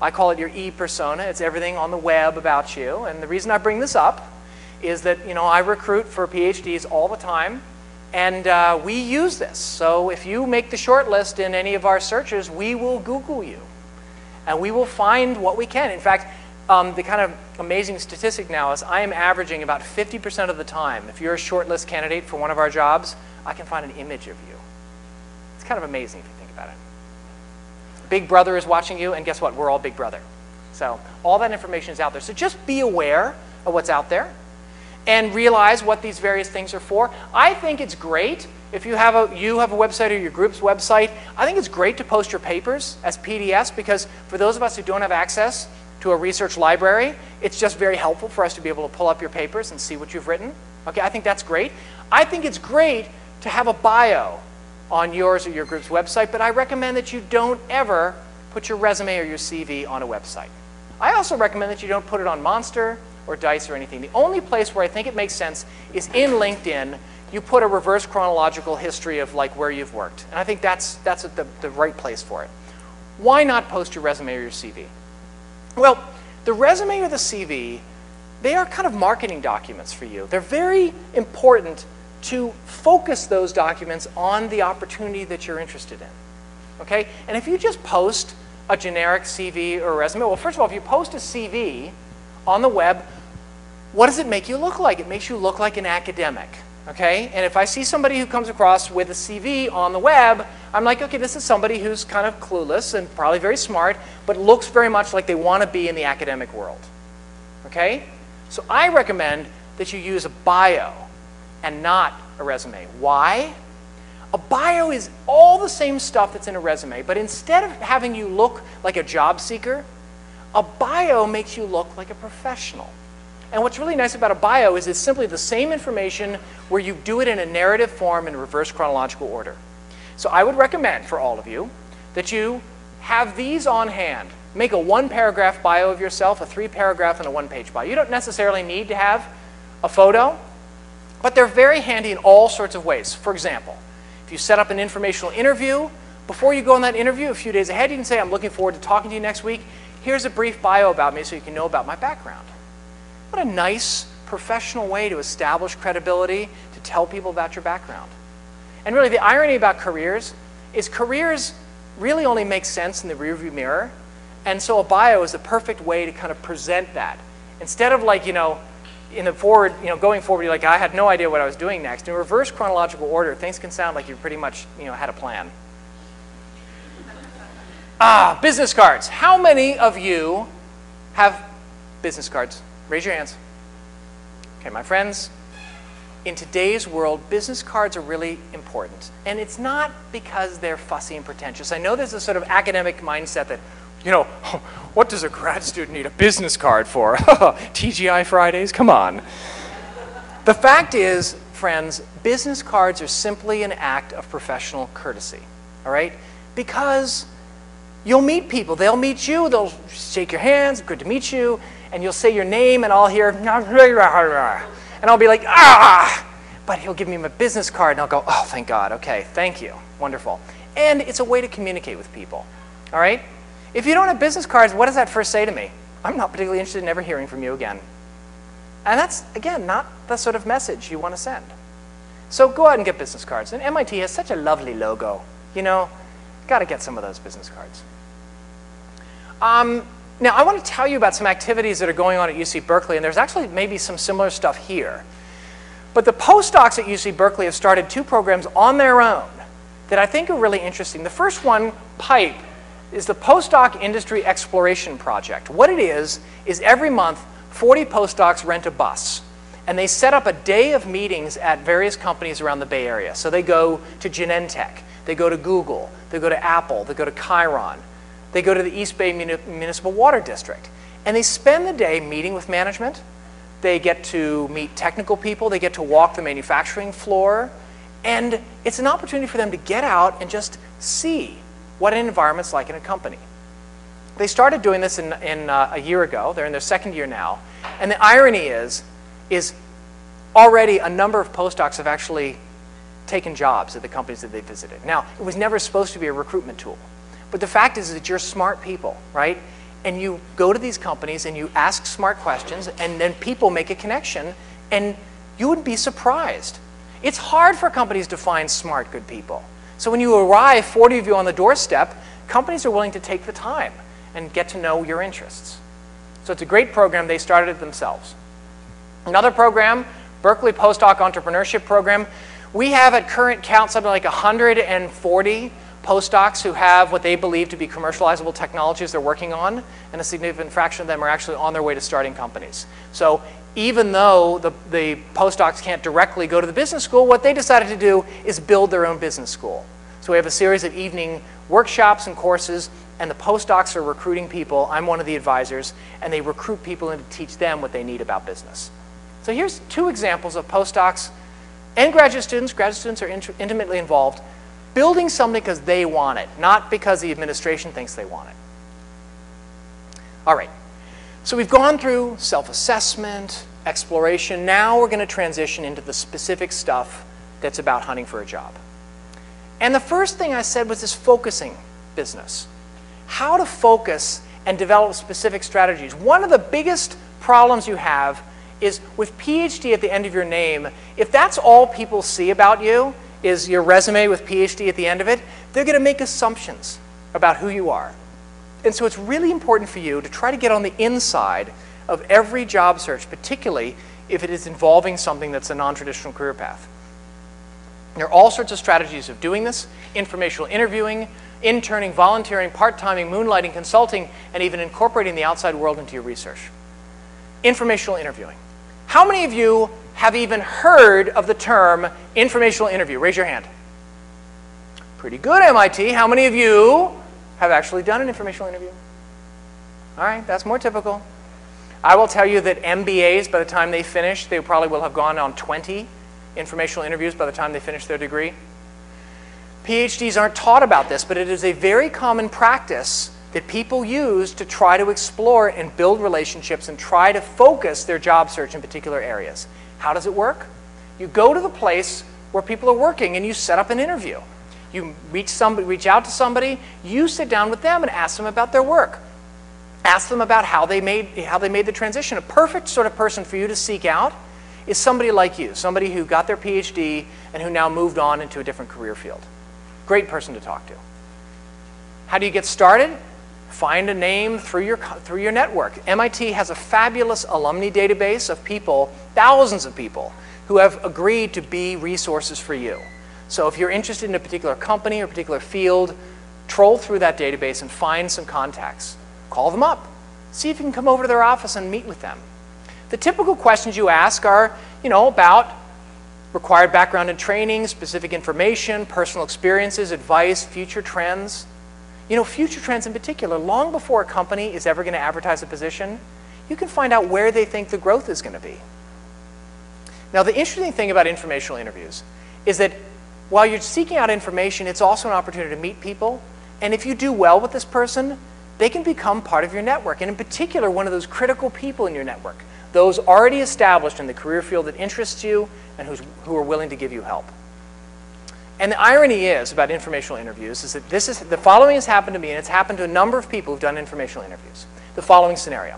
I call it your e-persona. It's everything on the web about you. And the reason I bring this up is that I recruit for PhDs all the time, and we use this. So if you make the short list in any of our searches, we will Google you, and we will find what we can. In fact, the kind of amazing statistic now is I am averaging about 50% of the time, if you're a shortlist candidate for one of our jobs, I can find an image of you. It's kind of amazing if you think about it. Big Brother is watching you, and guess what? We're all Big Brother. So all that information is out there. So just be aware of what's out there and realize what these various things are for. I think it's great if you have a website or your group's website. I think it's great to post your papers as PDFs, because for those of us who don't have access to a research library, it's just very helpful for us to be able to pull up your papers and see what you've written. Okay, I think that's great. I think it's great to have a bio on yours or your group's website, but I recommend that you don't ever put your resume or your CV on a website. I also recommend that you don't put it on Monster or Dice or anything. The only place where I think it makes sense is in LinkedIn. You put a reverse chronological history of where you've worked, and I think that's the right place for it. Why not post your resume or your CV? Well, the resume or the CV, they are kind of marketing documents for you. They're very important to focus those documents on the opportunity that you're interested in. Okay? And if you just post a generic CV or a resume, well, first of all, if you post a CV on the web, what does it make you look like? It makes you look like an academic. Okay? And if I see somebody who comes across with a CV on the web, I'm like, okay, this is somebody who's kind of clueless and probably very smart, but looks very much like they want to be in the academic world. Okay? So I recommend that you use a bio and not a resume. Why? A bio is all the same stuff that's in a resume, but instead of having you look like a job seeker, a bio makes you look like a professional. And what's really nice about a bio is it's simply the same information where you do it in a narrative form in reverse chronological order. So I would recommend for all of you that you have these on hand. Make a one-paragraph bio of yourself, a 3-paragraph, and a 1-page bio. You don't necessarily need to have a photo, but they're very handy in all sorts of ways. For example, if you set up an informational interview, before you go on that interview, a few days ahead, you can say, I'm looking forward to talking to you next week. Here's a brief bio about me so you can know about my background. What a nice professional way to establish credibility, to tell people about your background. And really, the irony about careers is careers really only make sense in the rearview mirror. And so a bio is the perfect way to kind of present that. Instead of like, in the forward, going forward, you're like, I had no idea what I was doing next. In reverse chronological order, things can sound like you pretty much, had a plan. Business cards. How many of you have business cards? Raise your hands. Okay, my friends, in today's world, business cards are really important. And it's not because they're fussy and pretentious. I know there's a sort of academic mindset that, what does a grad student need a business card for? TGI Fridays? Come on. The fact is, friends, business cards are simply an act of professional courtesy, all right? Because you'll meet people. They'll meet you. They'll shake your hands. Good to meet you. And you'll say your name, and I'll hear, and I'll be like, but he'll give me my business card, and I'll go, oh, thank God. Okay, thank you. Wonderful. And it's a way to communicate with people, all right? If you don't have business cards, what does that first say to me? I'm not particularly interested in ever hearing from you again. And that's, again, not the sort of message you want to send. So go out and get business cards. And MIT has such a lovely logo. Got to get some of those business cards. Now, I want to tell you about some activities that are going on at UC Berkeley, and there's actually maybe some similar stuff here. But the postdocs at UC Berkeley have started 2 programs on their own that I think are really interesting. The first one, PIPE, is the Postdoc Industry Exploration Project. What it is every month, 40 postdocs rent a bus. And they set up a day of meetings at various companies around the Bay Area. So they go to Genentech, they go to Google, they go to Apple, they go to Chiron, they go to the East Bay Municipal Water District. And they spend the day meeting with management. They get to meet technical people. They get to walk the manufacturing floor. And it's an opportunity for them to get out and just see what an environment's like in a company. They started doing this in a year ago. They're in their 2nd year now. And the irony is already a number of postdocs have actually taken jobs at the companies that they visited. Now, it was never supposed to be a recruitment tool. But the fact is that you're smart people, right? And you go to these companies and you ask smart questions, and then people make a connection, and you would be surprised. It's hard for companies to find smart, good people. So when you arrive, 40 of you on the doorstep, companies are willing to take the time and get to know your interests. So it's a great program. They started it themselves. Another program, Berkeley Postdoc Entrepreneurship Program. We have at current count something like 140 postdocs who have what they believe to be commercializable technologies they're working on, and a significant fraction of them are actually on their way to starting companies. So even though the postdocs can't directly go to the business school, what they decided to do is build their own business school. So we have a series of evening workshops and courses, and the postdocs are recruiting people. I'm one of the advisors, and they recruit people in to teach them what they need about business. So here's 2 examples of postdocs and graduate students. Graduate students are intimately involved, building something because they want it, not because the administration thinks they want it. All right. So we've gone through self-assessment, exploration. Now we're going to transition into the specific stuff that's about hunting for a job. And the first thing I said was this focusing business. How to focus and develop specific strategies. One of the biggest problems you have is with PhD at the end of your name, if that's all people see about you, is your resume with PhD at the end of it, they're going to make assumptions about who you are. And so it's really important for you to try to get on the inside of every job search, particularly if it is involving something that's a non-traditional career path. There are all sorts of strategies of doing this: informational interviewing, interning, volunteering, part-timing, moonlighting, consulting, and even incorporating the outside world into your research. Informational interviewing. How many of you have even heard of the term informational interview? Raise your hand. Pretty good, MIT. How many of you have actually done an informational interview? All right, that's more typical. I will tell you that MBAs, by the time they finish, they probably will have gone on 20 informational interviews by the time they finish their degree. PhDs aren't taught about this, but it is a very common practice that people use to try to explore and build relationships and try to focus their job search in particular areas. How does it work? You go to the place where people are working and you set up an interview. You reach out to somebody, you sit down with them and ask them about their work. Ask them about how they made the transition. A perfect sort of person for you to seek out is somebody like you, somebody who got their PhD and who now moved on into a different career field. Great person to talk to. How do you get started? Find a name through your network. MIT has a fabulous alumni database of people, thousands of people, who have agreed to be resources for you. So if you're interested in a particular company or a particular field, troll through that database and find some contacts. Call them up. See if you can come over to their office and meet with them. The typical questions you ask are, about required background and training, specific information, personal experiences, advice, future trends. Future trends in particular, long before a company is ever going to advertise a position, you can find out where they think the growth is going to be. Now, the interesting thing about informational interviews is that while you're seeking out information, it's also an opportunity to meet people. And if you do well with this person, they can become part of your network. And in particular, one of those critical people in your network, those already established in the career field that interests you and who are willing to give you help. And the irony is about informational interviews is that the following has happened to me, and it's happened to a number of people who've done informational interviews. The following scenario.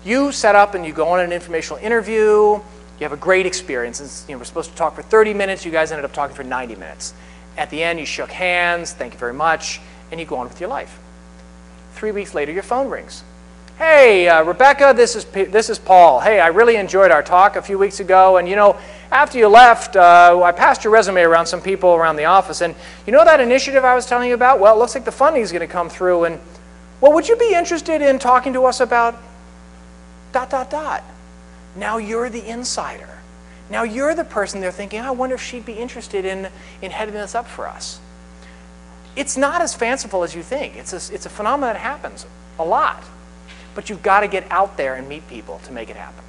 You set up and you go on an informational interview, you have a great experience. We're supposed to talk for 30 minutes, you guys ended up talking for 90 minutes. At the end, you shook hands, thank you very much, and you go on with your life. 3 weeks later, your phone rings. Hey, Rebecca, this is Paul. Hey, I really enjoyed our talk a few weeks ago, and after you left, I passed your resume around some people around the office, and that initiative I was telling you about? Well, it looks like the funding is going to come through, and well, would you be interested in talking to us about ... Now you're the insider. Now you're the person they're thinking, I wonder if she'd be interested in heading this up for us. It's not as fanciful as you think. It's a phenomenon that happens a lot. But you've got to get out there and meet people to make it happen.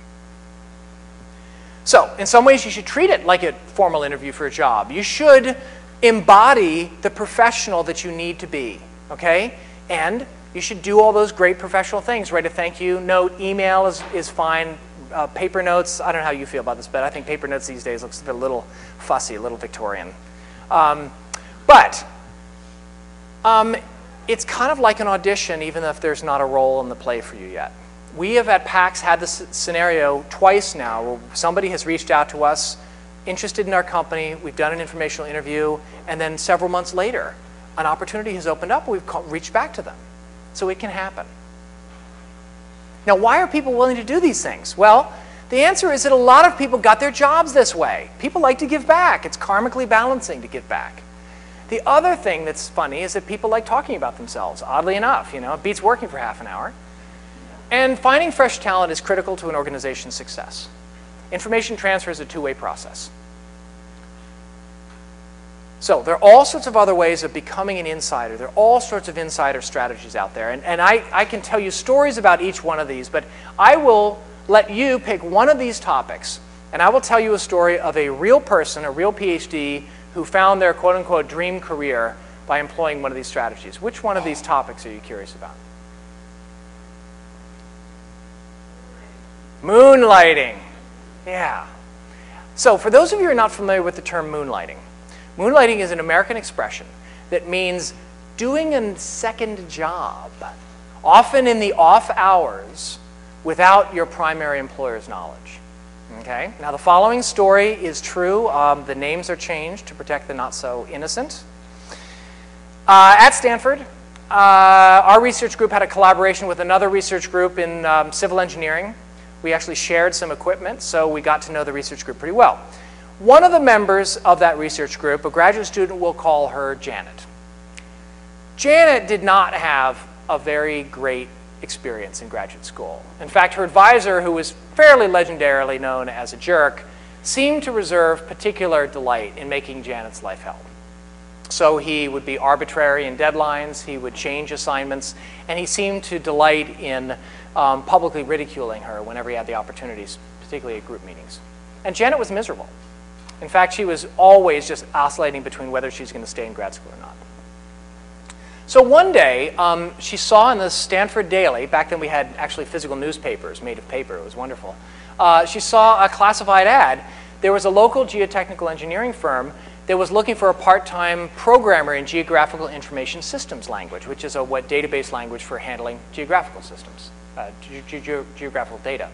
So, in some ways, you should treat it like a formal interview for a job. You should embody the professional that you need to be, okay? And you should do all those great professional things. Write a thank you note. Email is fine. Paper notes, I don't know how you feel about this, but I think paper notes these days looks a little fussy, a little Victorian. It's kind of like an audition, even if there's not a role in the play for you yet. We have at PAX had this scenario twice now where somebody has reached out to us, interested in our company, we've done an informational interview, and then several months later, an opportunity has opened up and we've reached back to them. So it can happen. Now, why are people willing to do these things? Well, the answer is that a lot of people got their jobs this way. People like to give back. It's karmically balancing to give back. The other thing that's funny is that people like talking about themselves, oddly enough. It beats working for half an hour. And finding fresh talent is critical to an organization's success. Information transfer is a two-way process. So there are all sorts of other ways of becoming an insider. There are all sorts of insider strategies out there. And I can tell you stories about each one of these, but I will let you pick one of these topics, and I will tell you a story of a real person, a real PhD, who found their quote-unquote dream career by employing one of these strategies. Which one of these topics are you curious about? Moonlighting. Yeah. So for those of you who are not familiar with the term moonlighting, moonlighting is an American expression that means doing a second job, often in the off hours, without your primary employer's knowledge. Okay? Now the following story is true. The names are changed to protect the not so innocent. At Stanford, our research group had a collaboration with another research group in civil engineering. We actually shared some equipment, so we got to know the research group pretty well. One of the members of that research group, a graduate student, we'll call her Janet. Janet did not have a very great experience in graduate school. In fact, her advisor, who was fairly legendarily known as a jerk, seemed to reserve particular delight in making Janet's life hell. So he would be arbitrary in deadlines, he would change assignments, and he seemed to delight in publicly ridiculing her whenever he had the opportunities, particularly at group meetings. And Janet was miserable. In fact, she was always just oscillating between whether she's going to stay in grad school or not. So one day, she saw in the Stanford Daily, back then we had actually physical newspapers made of paper, it was wonderful. She saw a classified ad. There was a local geotechnical engineering firm that was looking for a part-time programmer in geographical information systems language, which is a database language for handling geographical systems, geographical data.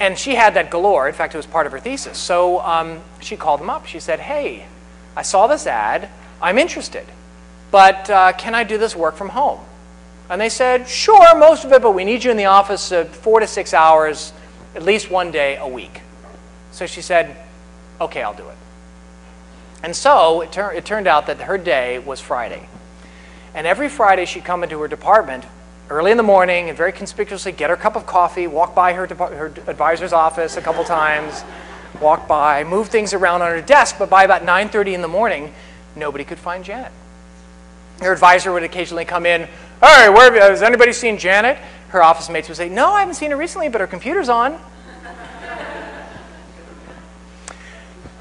And she had that galore. In fact, it was part of her thesis. So she called them up. She said, hey, I saw this ad. I'm interested. But can I do this work from home? And they said, sure, most of it, but we need you in the office 4 to 6 hours, at least one day a week. So she said, okay, I'll do it. And so it turned out that her day was Friday. And every Friday she'd come into her department early in the morning and very conspicuously get her cup of coffee, walk by her advisor's office a couple times, walk by, move things around on her desk, but by about 9:30 in the morning, nobody could find Janet. Her advisor would occasionally come in, hey, has anybody seen Janet? Her office mates would say, no, I haven't seen her recently, but her computer's on.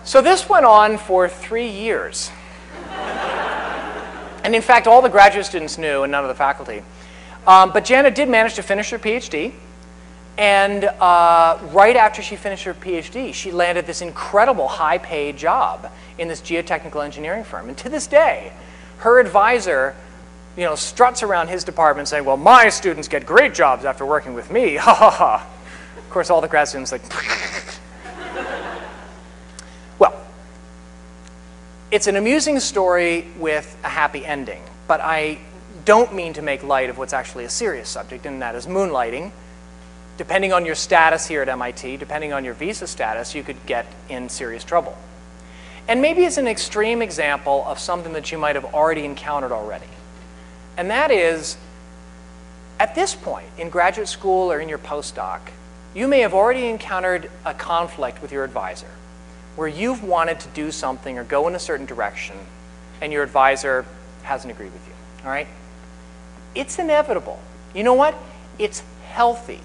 So this went on for 3 years. And in fact, all the graduate students knew and none of the faculty. But Janet did manage to finish her PhD. And right after she finished her PhD, she landed this incredible high-paid job in this geotechnical engineering firm. And to this day, her advisor struts around his department saying, well, my students get great jobs after working with me. Ha, ha, ha. Of course, all the grad students like, well, it's an amusing story with a happy ending. But I don't mean to make light of what's actually a serious subject, and that is moonlighting. Depending on your status here at MIT, depending on your visa status, you could get in serious trouble. And maybe it's an extreme example of something that you might have already encountered already. And that is, at this point in graduate school or in your postdoc, you may have already encountered a conflict with your advisor where you've wanted to do something or go in a certain direction and your advisor hasn't agreed with you, all right? It's inevitable. You know what? It's healthy.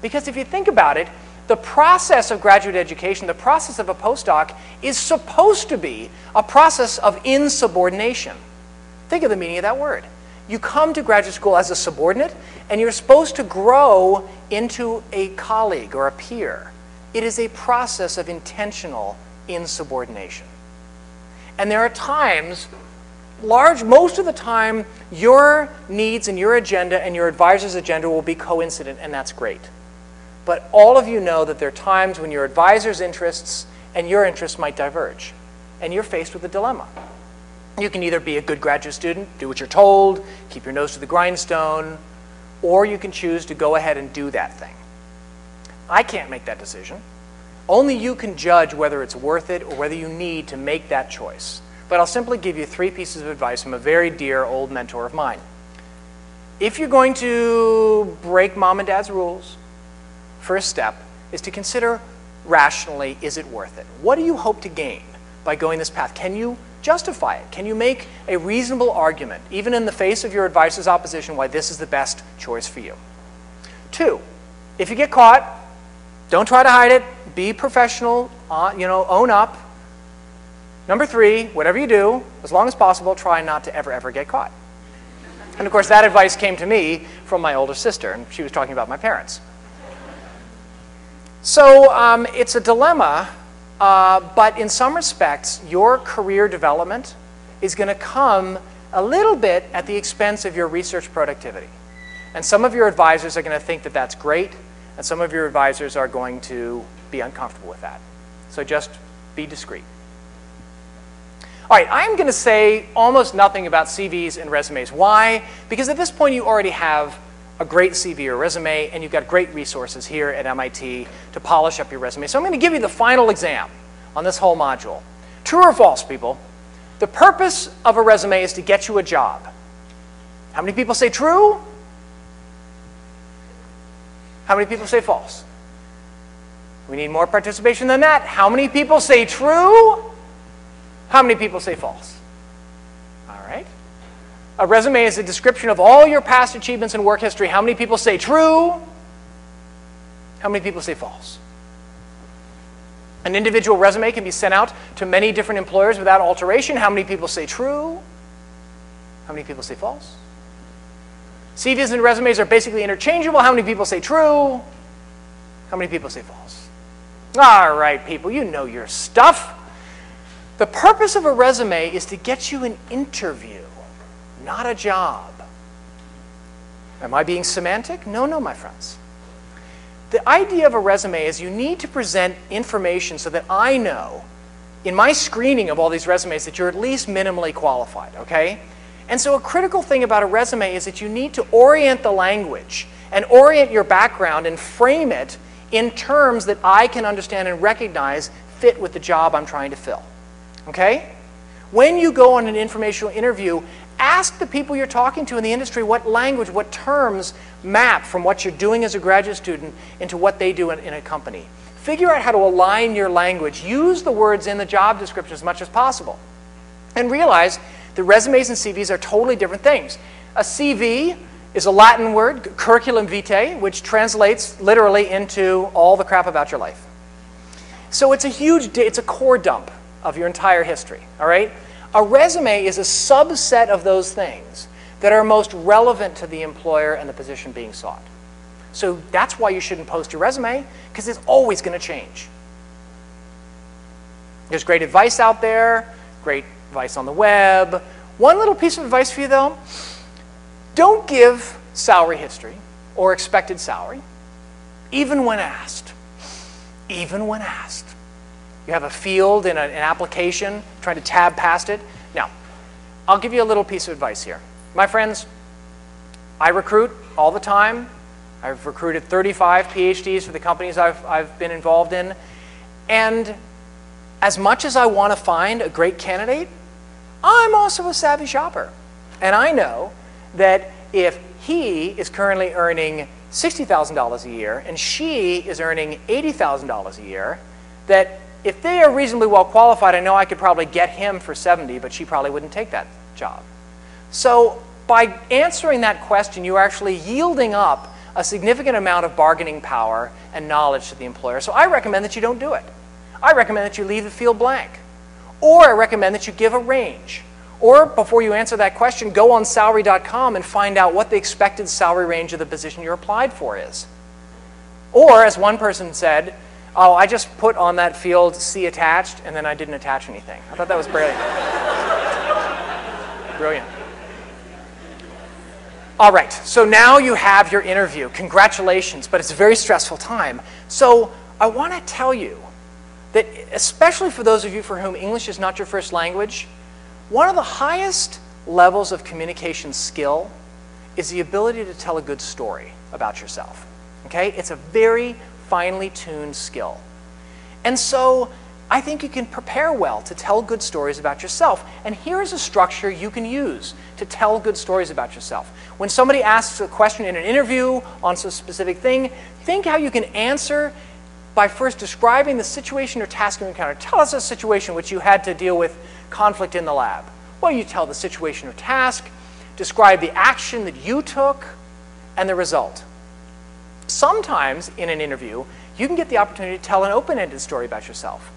Because if you think about it, the process of graduate education, the process of a postdoc, is supposed to be a process of insubordination. Think of the meaning of that word. You come to graduate school as a subordinate, and you're supposed to grow into a colleague or a peer. It is a process of intentional insubordination. And there are times, most of the time, your needs and your agenda and your advisor's agenda will be coincident, and that's great. But all of you know that there are times when your advisor's interests and your interests might diverge, and you're faced with a dilemma. You can either be a good graduate student, do what you're told, keep your nose to the grindstone, or you can choose to go ahead and do that thing. I can't make that decision. Only you can judge whether it's worth it or whether you need to make that choice. But I'll simply give you 3 pieces of advice from a very dear old mentor of mine. If you're going to break mom and dad's rules, first step is to consider rationally, is it worth it? What do you hope to gain by going this path? Can you justify it? Can you make a reasonable argument, even in the face of your advisor's opposition, why this is the best choice for you? 2, if you get caught, don't try to hide it. Be professional, own up. Number 3, whatever you do, as long as possible, try not to ever get caught. And of course, that advice came to me from my older sister, and she was talking about my parents. So it's a dilemma, but in some respects, your career development is going to come a little bit at the expense of your research productivity. And some of your advisors are going to think that that's great, and some of your advisors are going to be uncomfortable with that. So just be discreet. All right, I'm going to say almost nothing about CVs and resumes. Why? Because at this point, you already have a great CV or resume, and you've got great resources here at MIT to polish up your resume. So I'm going to give you the final exam on this whole module. True or false, people? The purpose of a resume is to get you a job. How many people say true? How many people say false? We need more participation than that. How many people say true? How many people say false? All right. A resume is a description of all your past achievements and work history. How many people say true? How many people say false? An individual resume can be sent out to many different employers without alteration. How many people say true? How many people say false? CVs and resumes are basically interchangeable. How many people say true? How many people say false? All right, people, you know your stuff. The purpose of a resume is to get you an interview, not a job. Am I being semantic? No, no, my friends. The idea of a resume is you need to present information so that I know in my screening of all these resumes that you're at least minimally qualified, okay? And so a critical thing about a resume is that you need to orient the language and orient your background and frame it in terms that I can understand and recognize fit with the job I'm trying to fill, okay? When you go on an informational interview, ask the people you're talking to in the industry what language, what terms map from what you're doing as a graduate student into what they do in a company. Figure out how to align your language. Use the words in the job description as much as possible. And realize that resumes and CVs are totally different things. A CV is a Latin word, curriculum vitae, which translates literally into all the crap about your life. So it's a core dump of your entire history, all right? A resume is a subset of those things that are most relevant to the employer and the position being sought. So that's why you shouldn't post your resume, because it's always going to change. There's great advice out there, great advice on the web. One little piece of advice for you, though, don't give salary history or expected salary, even when asked. Even when asked. You have a field in an application, trying to tab past it. Now, I'll give you a little piece of advice here. My friends, I recruit all the time. I've recruited 35 PhDs for the companies I've been involved in. And as much as I want to find a great candidate, I'm also a savvy shopper. And I know that if he is currently earning $60,000 a year and she is earning $80,000 a year, that if they are reasonably well qualified, I know I could probably get him for 70, but she probably wouldn't take that job. So by answering that question, you're actually yielding up a significant amount of bargaining power and knowledge to the employer. So I recommend that you don't do it. I recommend that you leave the field blank. Or I recommend that you give a range. Or before you answer that question, go on salary.com and find out what the expected salary range of the position you applied for is. Or, as one person said, oh, I just put on that field C attached, and then I didn't attach anything. I thought that was brilliant. Brilliant. All right, so now you have your interview. Congratulations, but it's a very stressful time. So I want to tell you that, especially for those of you for whom English is not your first language, one of the highest levels of communication skill is the ability to tell a good story about yourself. Okay? It's a very finely tuned skill. And so I think you can prepare well to tell good stories about yourself. And here's a structure you can use to tell good stories about yourself. When somebody asks a question in an interview on some specific thing, think how you can answer by first describing the situation or task you encountered. Tell us a situation which you had to deal with conflict in the lab. Well, you tell the situation or task, describe the action that you took, and the result. Sometimes in an interview, you can get the opportunity to tell an open-ended story about yourself.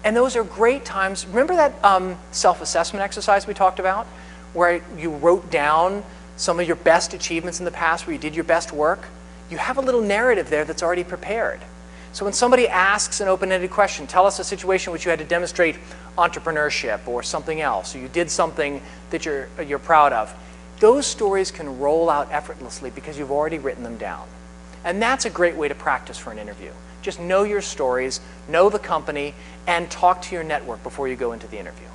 And those are great times. Remember that self-assessment exercise we talked about, where you wrote down some of your best achievements in the past, where you did your best work? You have a little narrative there that's already prepared. So when somebody asks an open-ended question, tell us a situation in which you had to demonstrate entrepreneurship or something else, or you did something that you're proud of, those stories can roll out effortlessly because you've already written them down. And that's a great way to practice for an interview. Just know your stories, know the company, and talk to your network before you go into the interview.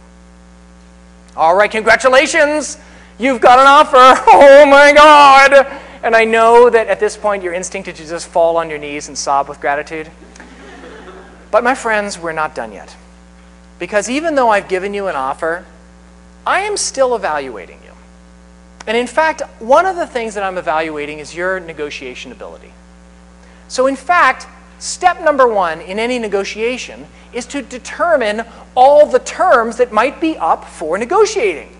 All right, congratulations! You've got an offer! Oh my God! And I know that at this point your instinct is to just fall on your knees and sob with gratitude. But my friends, we're not done yet. Because even though I've given you an offer, I am still evaluating you. And in fact, one of the things that I'm evaluating is your negotiation ability. So in fact, step number one in any negotiation is to determine all the terms that might be up for negotiating.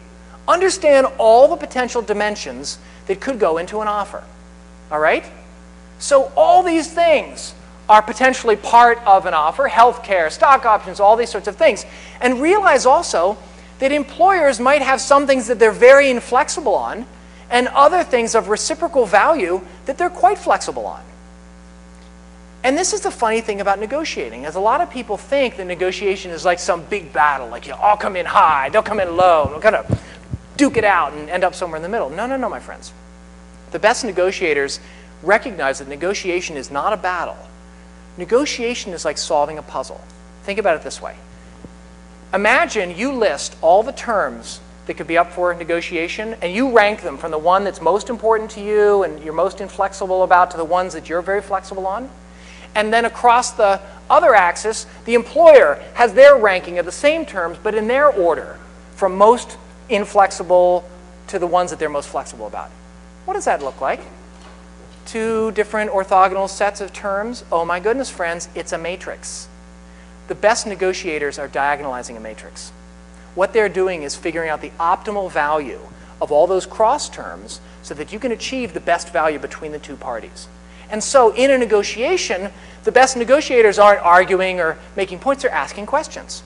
Understand all the potential dimensions that could go into an offer. All right? So all these things are potentially part of an offer: healthcare, stock options, all these sorts of things. And realize also that employers might have some things that they're very inflexible on, and other things of reciprocal value that they're quite flexible on. And this is the funny thing about negotiating, is a lot of people think that negotiation is like some big battle, like you all come in high, they'll come in low, and we'll kind of duke it out and end up somewhere in the middle. No, no, no, my friends. The best negotiators recognize that negotiation is not a battle. Negotiation is like solving a puzzle. Think about it this way. Imagine you list all the terms that could be up for negotiation, and you rank them from the one that's most important to you and you're most inflexible about to the ones that you're very flexible on. And then across the other axis, the employer has their ranking of the same terms, but in their order, from most inflexible to the ones that they're most flexible about. What does that look like? Two different orthogonal sets of terms? Oh my goodness, friends, it's a matrix. The best negotiators are diagonalizing a matrix. What they're doing is figuring out the optimal value of all those cross terms so that you can achieve the best value between the two parties. And so in a negotiation, the best negotiators aren't arguing or making points, they're asking questions.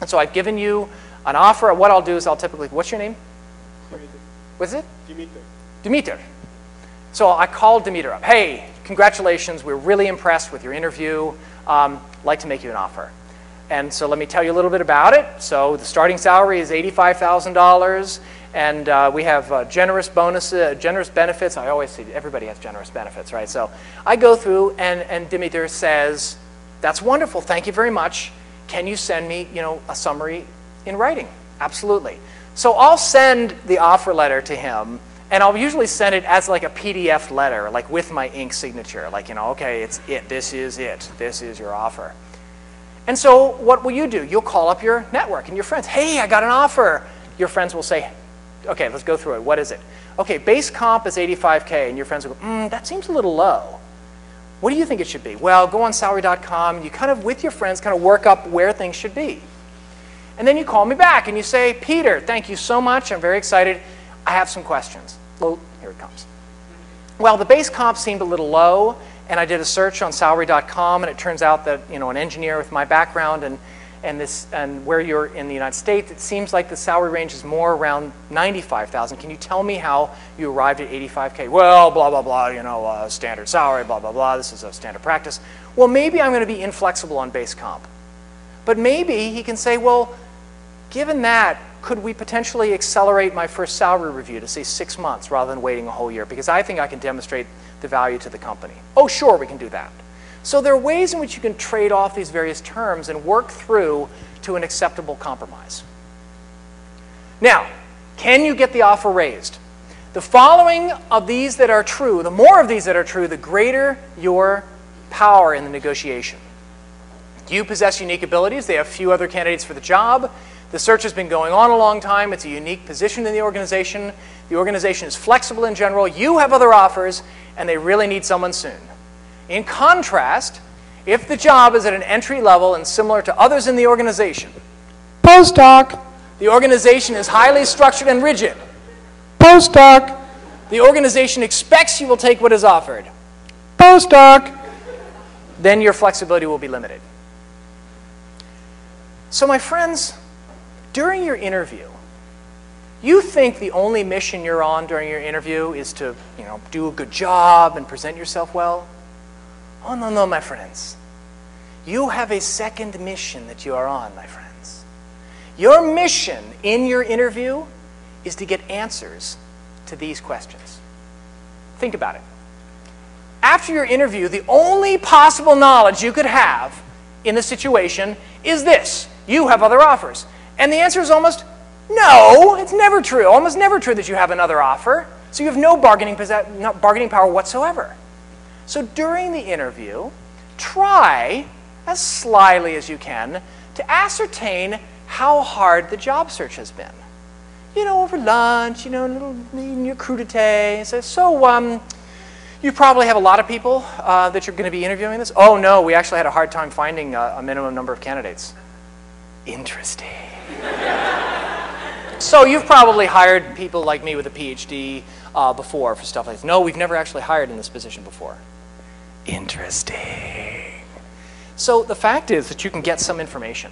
And so I've given you an offer. What I'll do is I'll typically, what's your name? What's it? Dimitar. So I called Dimitar up. Hey, congratulations, we're really impressed with your interview. I'd like to make you an offer. And so let me tell you a little bit about it. So the starting salary is $85,000. And we have generous bonuses, generous benefits. I always say everybody has generous benefits, right? So I go through, and Dimitar says, "That's wonderful. Thank you very much. Can you send me, a summary in writing?" Absolutely. So I'll send the offer letter to him, and I'll usually send it as like a PDF letter, like with my ink signature, like okay, it's it. This is it. This is your offer. And so what will you do? You'll call up your network and your friends. Hey, I got an offer. Your friends will say, okay, let's go through it. What is it? Okay, base comp is $85K, and your friends will go, that seems a little low. What do you think it should be? Well, go on salary.com, and you kind of, with your friends, kind of work up where things should be. And then you call me back, and you say, Peter, thank you so much. I'm very excited. I have some questions. Well, here it comes. Well, the base comp seemed a little low, and I did a search on salary.com, and it turns out that, an engineer with my background and where you're in the United States, it seems like the salary range is more around $95,000. Can you tell me how you arrived at $85K? Well, blah, blah, blah, standard salary, blah, blah, blah. This is a standard practice. Well, maybe I'm going to be inflexible on base comp. But maybe he can say, well, given that, could we potentially accelerate my first salary review to, say, 6 months rather than waiting a whole year? Because I think I can demonstrate the value to the company. Oh, sure, we can do that. So there are ways in which you can trade off these various terms and work through to an acceptable compromise. Now, can you get the offer raised? The following of these that are true, the more of these that are true, the greater your power in the negotiation. You possess unique abilities. They have few other candidates for the job. The search has been going on a long time. It's a unique position in the organization. The organization is flexible in general. You have other offers, and they really need someone soon. In contrast, if the job is at an entry level and similar to others in the organization, postdoc, the organization is highly structured and rigid. Postdoc, the organization expects you will take what is offered. Postdoc, then your flexibility will be limited. So my friends, during your interview, you think the only mission you're on during your interview is to, do a good job and present yourself well? Oh, no, no, my friends. You have a second mission that you are on, my friends. Your mission in your interview is to get answers to these questions. Think about it. After your interview, the only possible knowledge you could have in the situation is this. You have other offers. And the answer is almost no. It's never true. Almost never true that you have another offer. So you have no bargaining power whatsoever. So during the interview, try as slyly as you can to ascertain how hard the job search has been. Over lunch, a little in your crudité. So you probably have a lot of people that you're going to be interviewing this. Oh no, we actually had a hard time finding a minimum number of candidates. Interesting. So you've probably hired people like me with a PhD before for stuff like this. No, we've never actually hired in this position before. Interesting. So the fact is that you can get some information.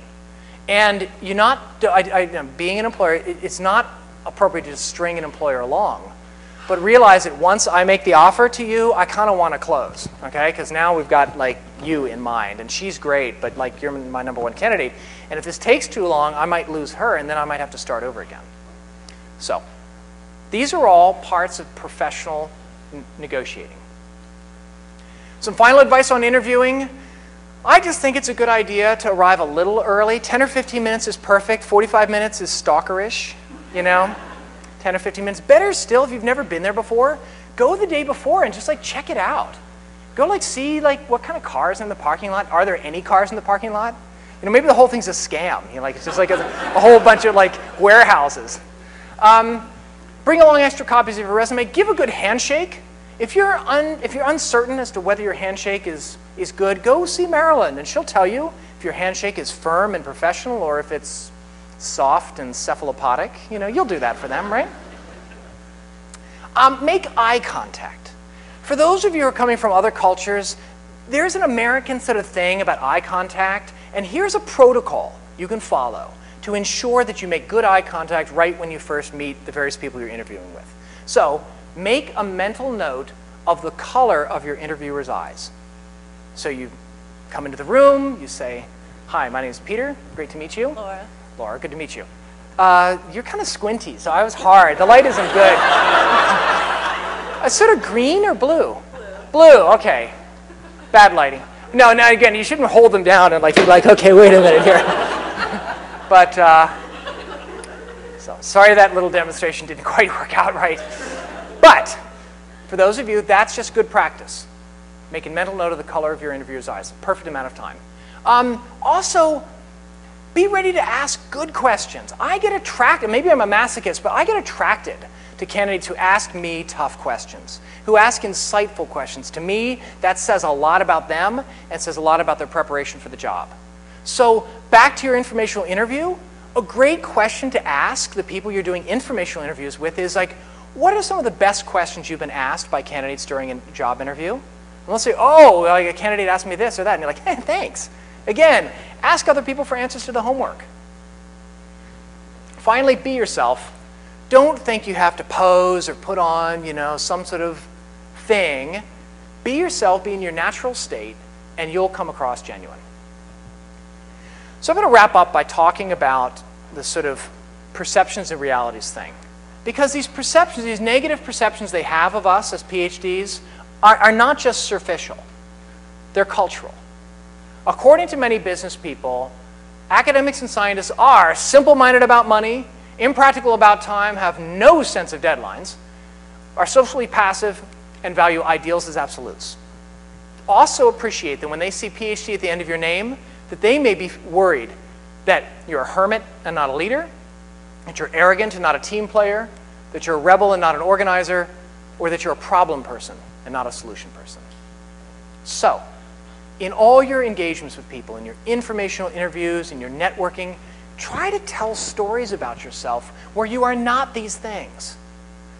And you're not, being an employer, it's not appropriate to just string an employer along. but realize that once I make the offer to you, I kind of want to close, okay? Because now we've got like you in mind, and she's great, but like you're my #1 candidate. And if this takes too long, I might lose her, and then I might have to start over again. So these are all parts of professional negotiating. Some final advice on interviewing. I just think it's a good idea to arrive a little early. 10 or 15 minutes is perfect. 45 minutes is stalkerish, you know? 10 or 15 minutes. Better still, if you've never been there before, go the day before and just like check it out. Go like see like what kind of cars are in the parking lot. Are there any cars in the parking lot? You know, maybe the whole thing's a scam. You know, like it's just like a whole bunch of like warehouses. Bring along extra copies of your resume. Give a good handshake. If you're uncertain as to whether your handshake is good, go see Marilyn, and she'll tell you if your handshake is firm and professional or if it's soft and cephalopodic. You know, you'll do that for them, right? Make eye contact. For those of you who are coming from other cultures, there's an American sort of thing about eye contact, and here's a protocol you can follow to ensure that you make good eye contact right when you first meet the various people you're interviewing with. So make a mental note of the color of your interviewer's eyes. So you come into the room, you say, "Hi, my name is Peter. Great to meet you." Laura. Laura, good to meet you. You're kind of squinty, so I was hard. The light isn't good. Sort of green or blue? Blue, okay. Bad lighting. No, again, you shouldn't hold them down and like be like, okay, wait a minute here. But, so sorry that little demonstration didn't quite work out right. But, for those of you, that's just good practice. Making mental note of the color of your interviewer's eyes. Perfect amount of time. Also, be ready to ask good questions. I get attracted, maybe I'm a masochist, but I get attracted to candidates who ask me tough questions, who ask insightful questions. To me, that says a lot about them and says a lot about their preparation for the job. So back to your informational interview, a great question to ask the people you're doing informational interviews with is like, what are some of the best questions you've been asked by candidates during a job interview? And they'll say, oh, like a candidate asked me this or that. And you're like, hey, thanks. Again, ask other people for answers to the homework. Finally, be yourself. Don't think you have to pose or put on, you know, some sort of thing. Be yourself, be in your natural state, and you'll come across genuine. So I'm going to wrap up by talking about the sort of perceptions and realities thing. Because these perceptions, these negative perceptions they have of us as PhDs are not just superficial. They're cultural. According to many business people, academics and scientists are simple-minded about money, impractical about time, have no sense of deadlines, are socially passive, and value ideals as absolutes. Also appreciate that when they see PhD at the end of your name, that they may be worried that you're a hermit and not a leader, that you're arrogant and not a team player, that you're a rebel and not an organizer, or that you're a problem person and not a solution person. So, in all your engagements with people, in your informational interviews, in your networking, try to tell stories about yourself where you are not these things.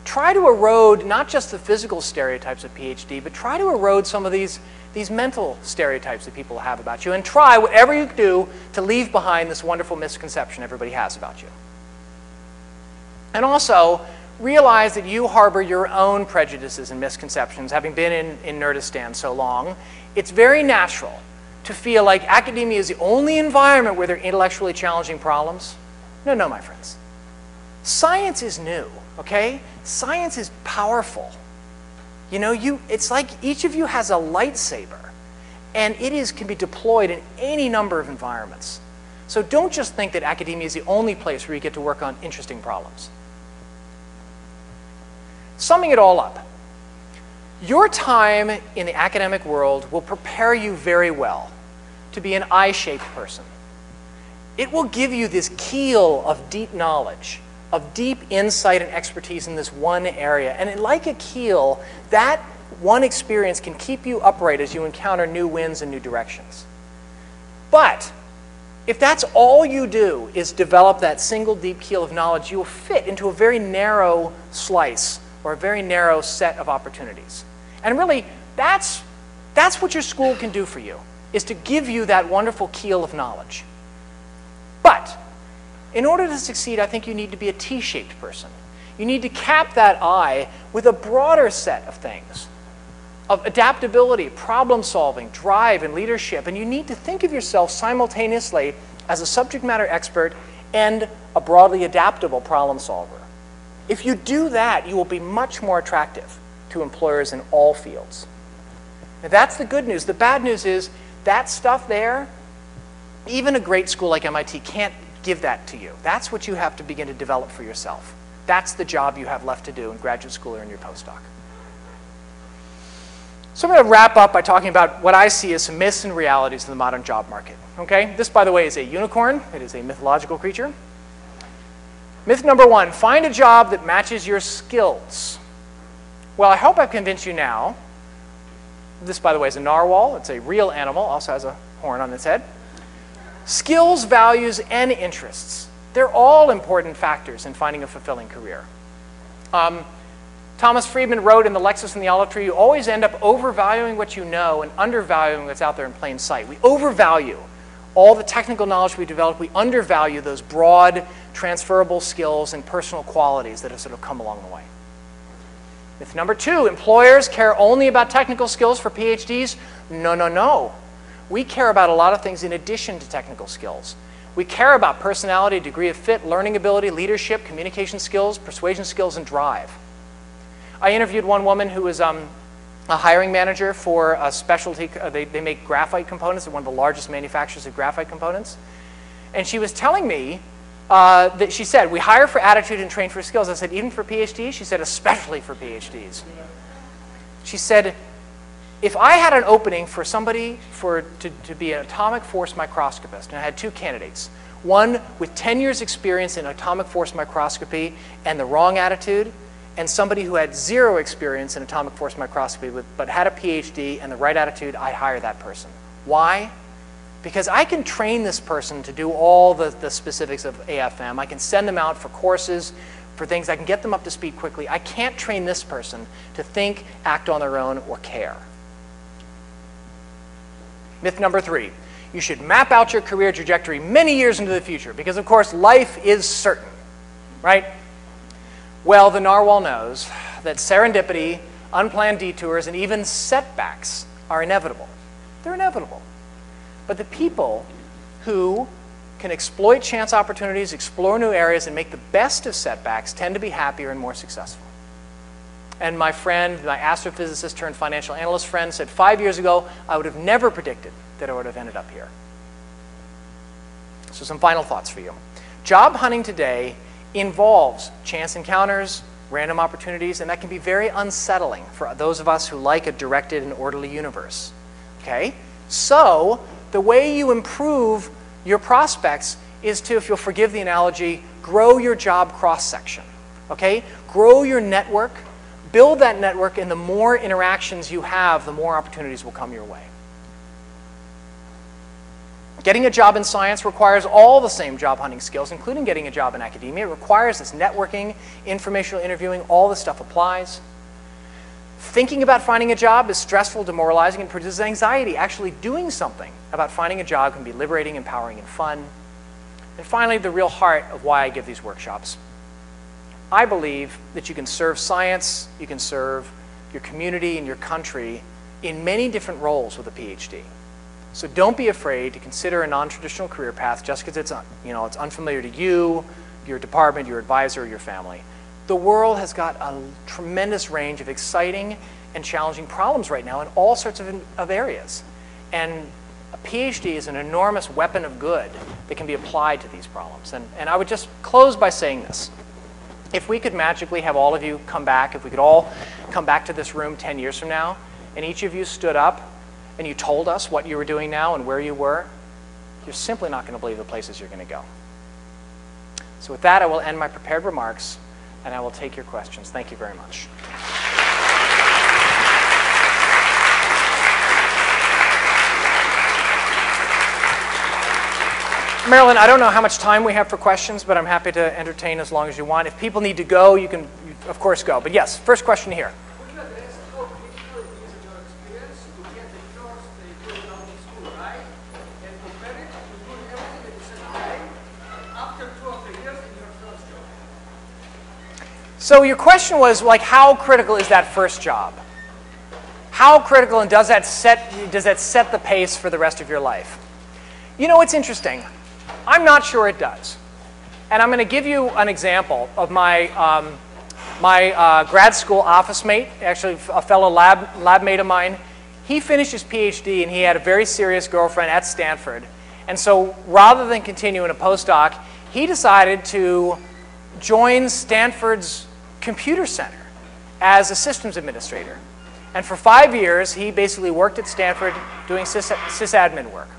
Try to erode not just the physical stereotypes of PhD, but try to erode some of these mental stereotypes that people have about you, and try whatever you do to leave behind this wonderful misconception everybody has about you. And also, realize that you harbor your own prejudices and misconceptions, having been in Nerdistan so long. It's very natural to feel like academia is the only environment where there are intellectually challenging problems. No, no, my friends. Science is new, okay? Science is powerful. You know, it's like each of you has a lightsaber, and it can be deployed in any number of environments. So don't just think that academia is the only place where you get to work on interesting problems. Summing it all up, your time in the academic world will prepare you very well to be an I-shaped person. It will give you this keel of deep knowledge, of deep insight and expertise in this one area. And like a keel, that one experience can keep you upright as you encounter new winds and new directions. But if that's all you do is develop that single deep keel of knowledge, you will fit into a very narrow slice or a very narrow set of opportunities. And really, that's what your school can do for you, is to give you that wonderful keel of knowledge. But in order to succeed, I think you need to be a T-shaped person. You need to cap that I with a broader set of things, of adaptability, problem solving, drive, and leadership. And you need to think of yourself simultaneously as a subject matter expert and a broadly adaptable problem solver. If you do that, you will be much more attractive to employers in all fields. Now, that's the good news. The bad news is that stuff there, even a great school like MIT can't give that to you. That's what you have to begin to develop for yourself. That's the job you have left to do in graduate school or in your postdoc. So I'm going to wrap up by talking about what I see as some myths and realities of the modern job market. Okay? This, by the way, is a unicorn. It is a mythological creature. Myth number one, find a job that matches your skills. Well, I hope I've convinced you now. This, by the way, is a narwhal. It's a real animal, also has a horn on its head. Skills, values, and interests. They're all important factors in finding a fulfilling career. Thomas Friedman wrote in The Lexis and the Olive Tree, you always end up overvaluing what you know and undervaluing what's out there in plain sight. We overvalue all the technical knowledge we develop. We undervalue those broad, transferable skills and personal qualities that have sort of come along the way. Myth number two, employers care only about technical skills for PhDs. No, no, no. We care about a lot of things in addition to technical skills. We care about personality, degree of fit, learning ability, leadership, communication skills, persuasion skills, and drive. I interviewed one woman who was a hiring manager for a specialty. They make graphite components. They're one of the largest manufacturers of graphite components. And she was telling me that she said, we hire for attitude and train for skills. I said, even for PhDs? She said, especially for PhDs. She said, if I had an opening for somebody to be an atomic force microscopist, and I had two candidates, one with 10 years experience in atomic force microscopy and the wrong attitude, and somebody who had 0 experience in atomic force microscopy but had a PhD and the right attitude, I'd hire that person. Why? Because I can train this person to do all the specifics of AFM. I can send them out for courses, for things. I can get them up to speed quickly. I can't train this person to think, act on their own, or care. Myth number three, you should map out your career trajectory many years into the future because, of course, life is certain, right? Well, the narwhal knows that serendipity, unplanned detours, and even setbacks are inevitable. They're inevitable. But the people who can exploit chance opportunities, explore new areas, and make the best of setbacks tend to be happier and more successful. And my friend, my astrophysicist turned financial analyst friend, said 5 years ago, I would have never predicted that I would have ended up here. So some final thoughts for you. Job hunting today involves chance encounters, random opportunities, and that can be very unsettling for those of us who like a directed and orderly universe. Okay? So the way you improve your prospects is to, if you'll forgive the analogy, grow your job cross-section. Okay? Grow your network, build that network, and the more interactions you have, the more opportunities will come your way. Getting a job in science requires all the same job hunting skills, including getting a job in academia. It requires this networking, informational interviewing, all this stuff applies. Thinking about finding a job is stressful, demoralizing, and produces anxiety. Actually doing something about finding a job can be liberating, empowering, and fun. And finally, the real heart of why I give these workshops. I believe that you can serve science, you can serve your community and your country in many different roles with a PhD. So don't be afraid to consider a non-traditional career path just because it's unfamiliar to you, your department, your advisor, or your family. The world has got a tremendous range of exciting and challenging problems right now in all sorts of areas. And a PhD is an enormous weapon of good that can be applied to these problems. And I would just close by saying this. If we could magically have all of you come back, if we could all come back to this room 10 years from now, and each of you stood up and you told us what you were doing now and where you were, you're simply not going to believe the places you're going to go. So with that, I will end my prepared remarks, and I will take your questions. Thank you very much. Marilyn, I don't know how much time we have for questions, but I'm happy to entertain as long as you want. If people need to go, you can, of course, go. But yes, first question here. Could you address how critical it is in your experience to get the course that you do out of school, right? And compare it to doing everything at the same time after 2 or 3 years in your first job? So your question was, like, how critical is that first job? How critical, and does that set the pace for the rest of your life? You know, it's interesting. I'm not sure it does. And I'm going to give you an example of my grad school office mate, actually a fellow lab mate of mine. He finished his PhD and he had a very serious girlfriend at Stanford. And so rather than continue in a postdoc, he decided to join Stanford's computer center as a systems administrator. And for 5 years, he basically worked at Stanford doing sysadmin work.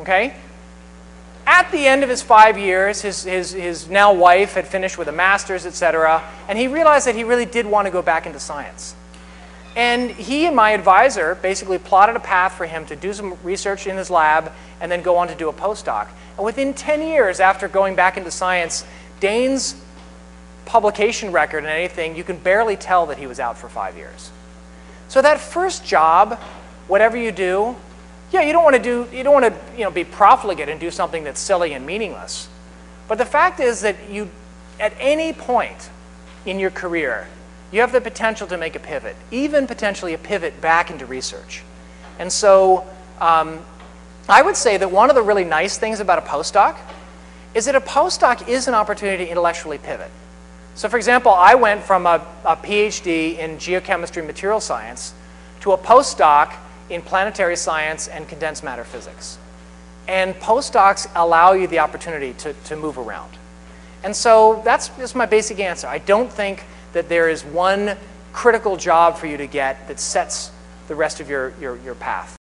Okay? At the end of his 5 years, his now wife had finished with a master's, etc., and he realized that he really did want to go back into science. And he and my advisor basically plotted a path for him to do some research in his lab and then go on to do a postdoc. And within 10 years after going back into science, Dane's publication record and anything, you can barely tell that he was out for 5 years. So that first job, whatever you do, yeah, you don't want to be profligate and do something that's silly and meaningless. But the fact is that you, at any point in your career, you have the potential to make a pivot, even potentially a pivot back into research. And so I would say that one of the really nice things about a postdoc is that a postdoc is an opportunity to intellectually pivot. So for example, I went from a PhD in geochemistry and material science to a postdoc in planetary science and condensed matter physics. And postdocs allow you the opportunity to move around. And so that's just my basic answer. I don't think that there is one critical job for you to get that sets the rest of your path.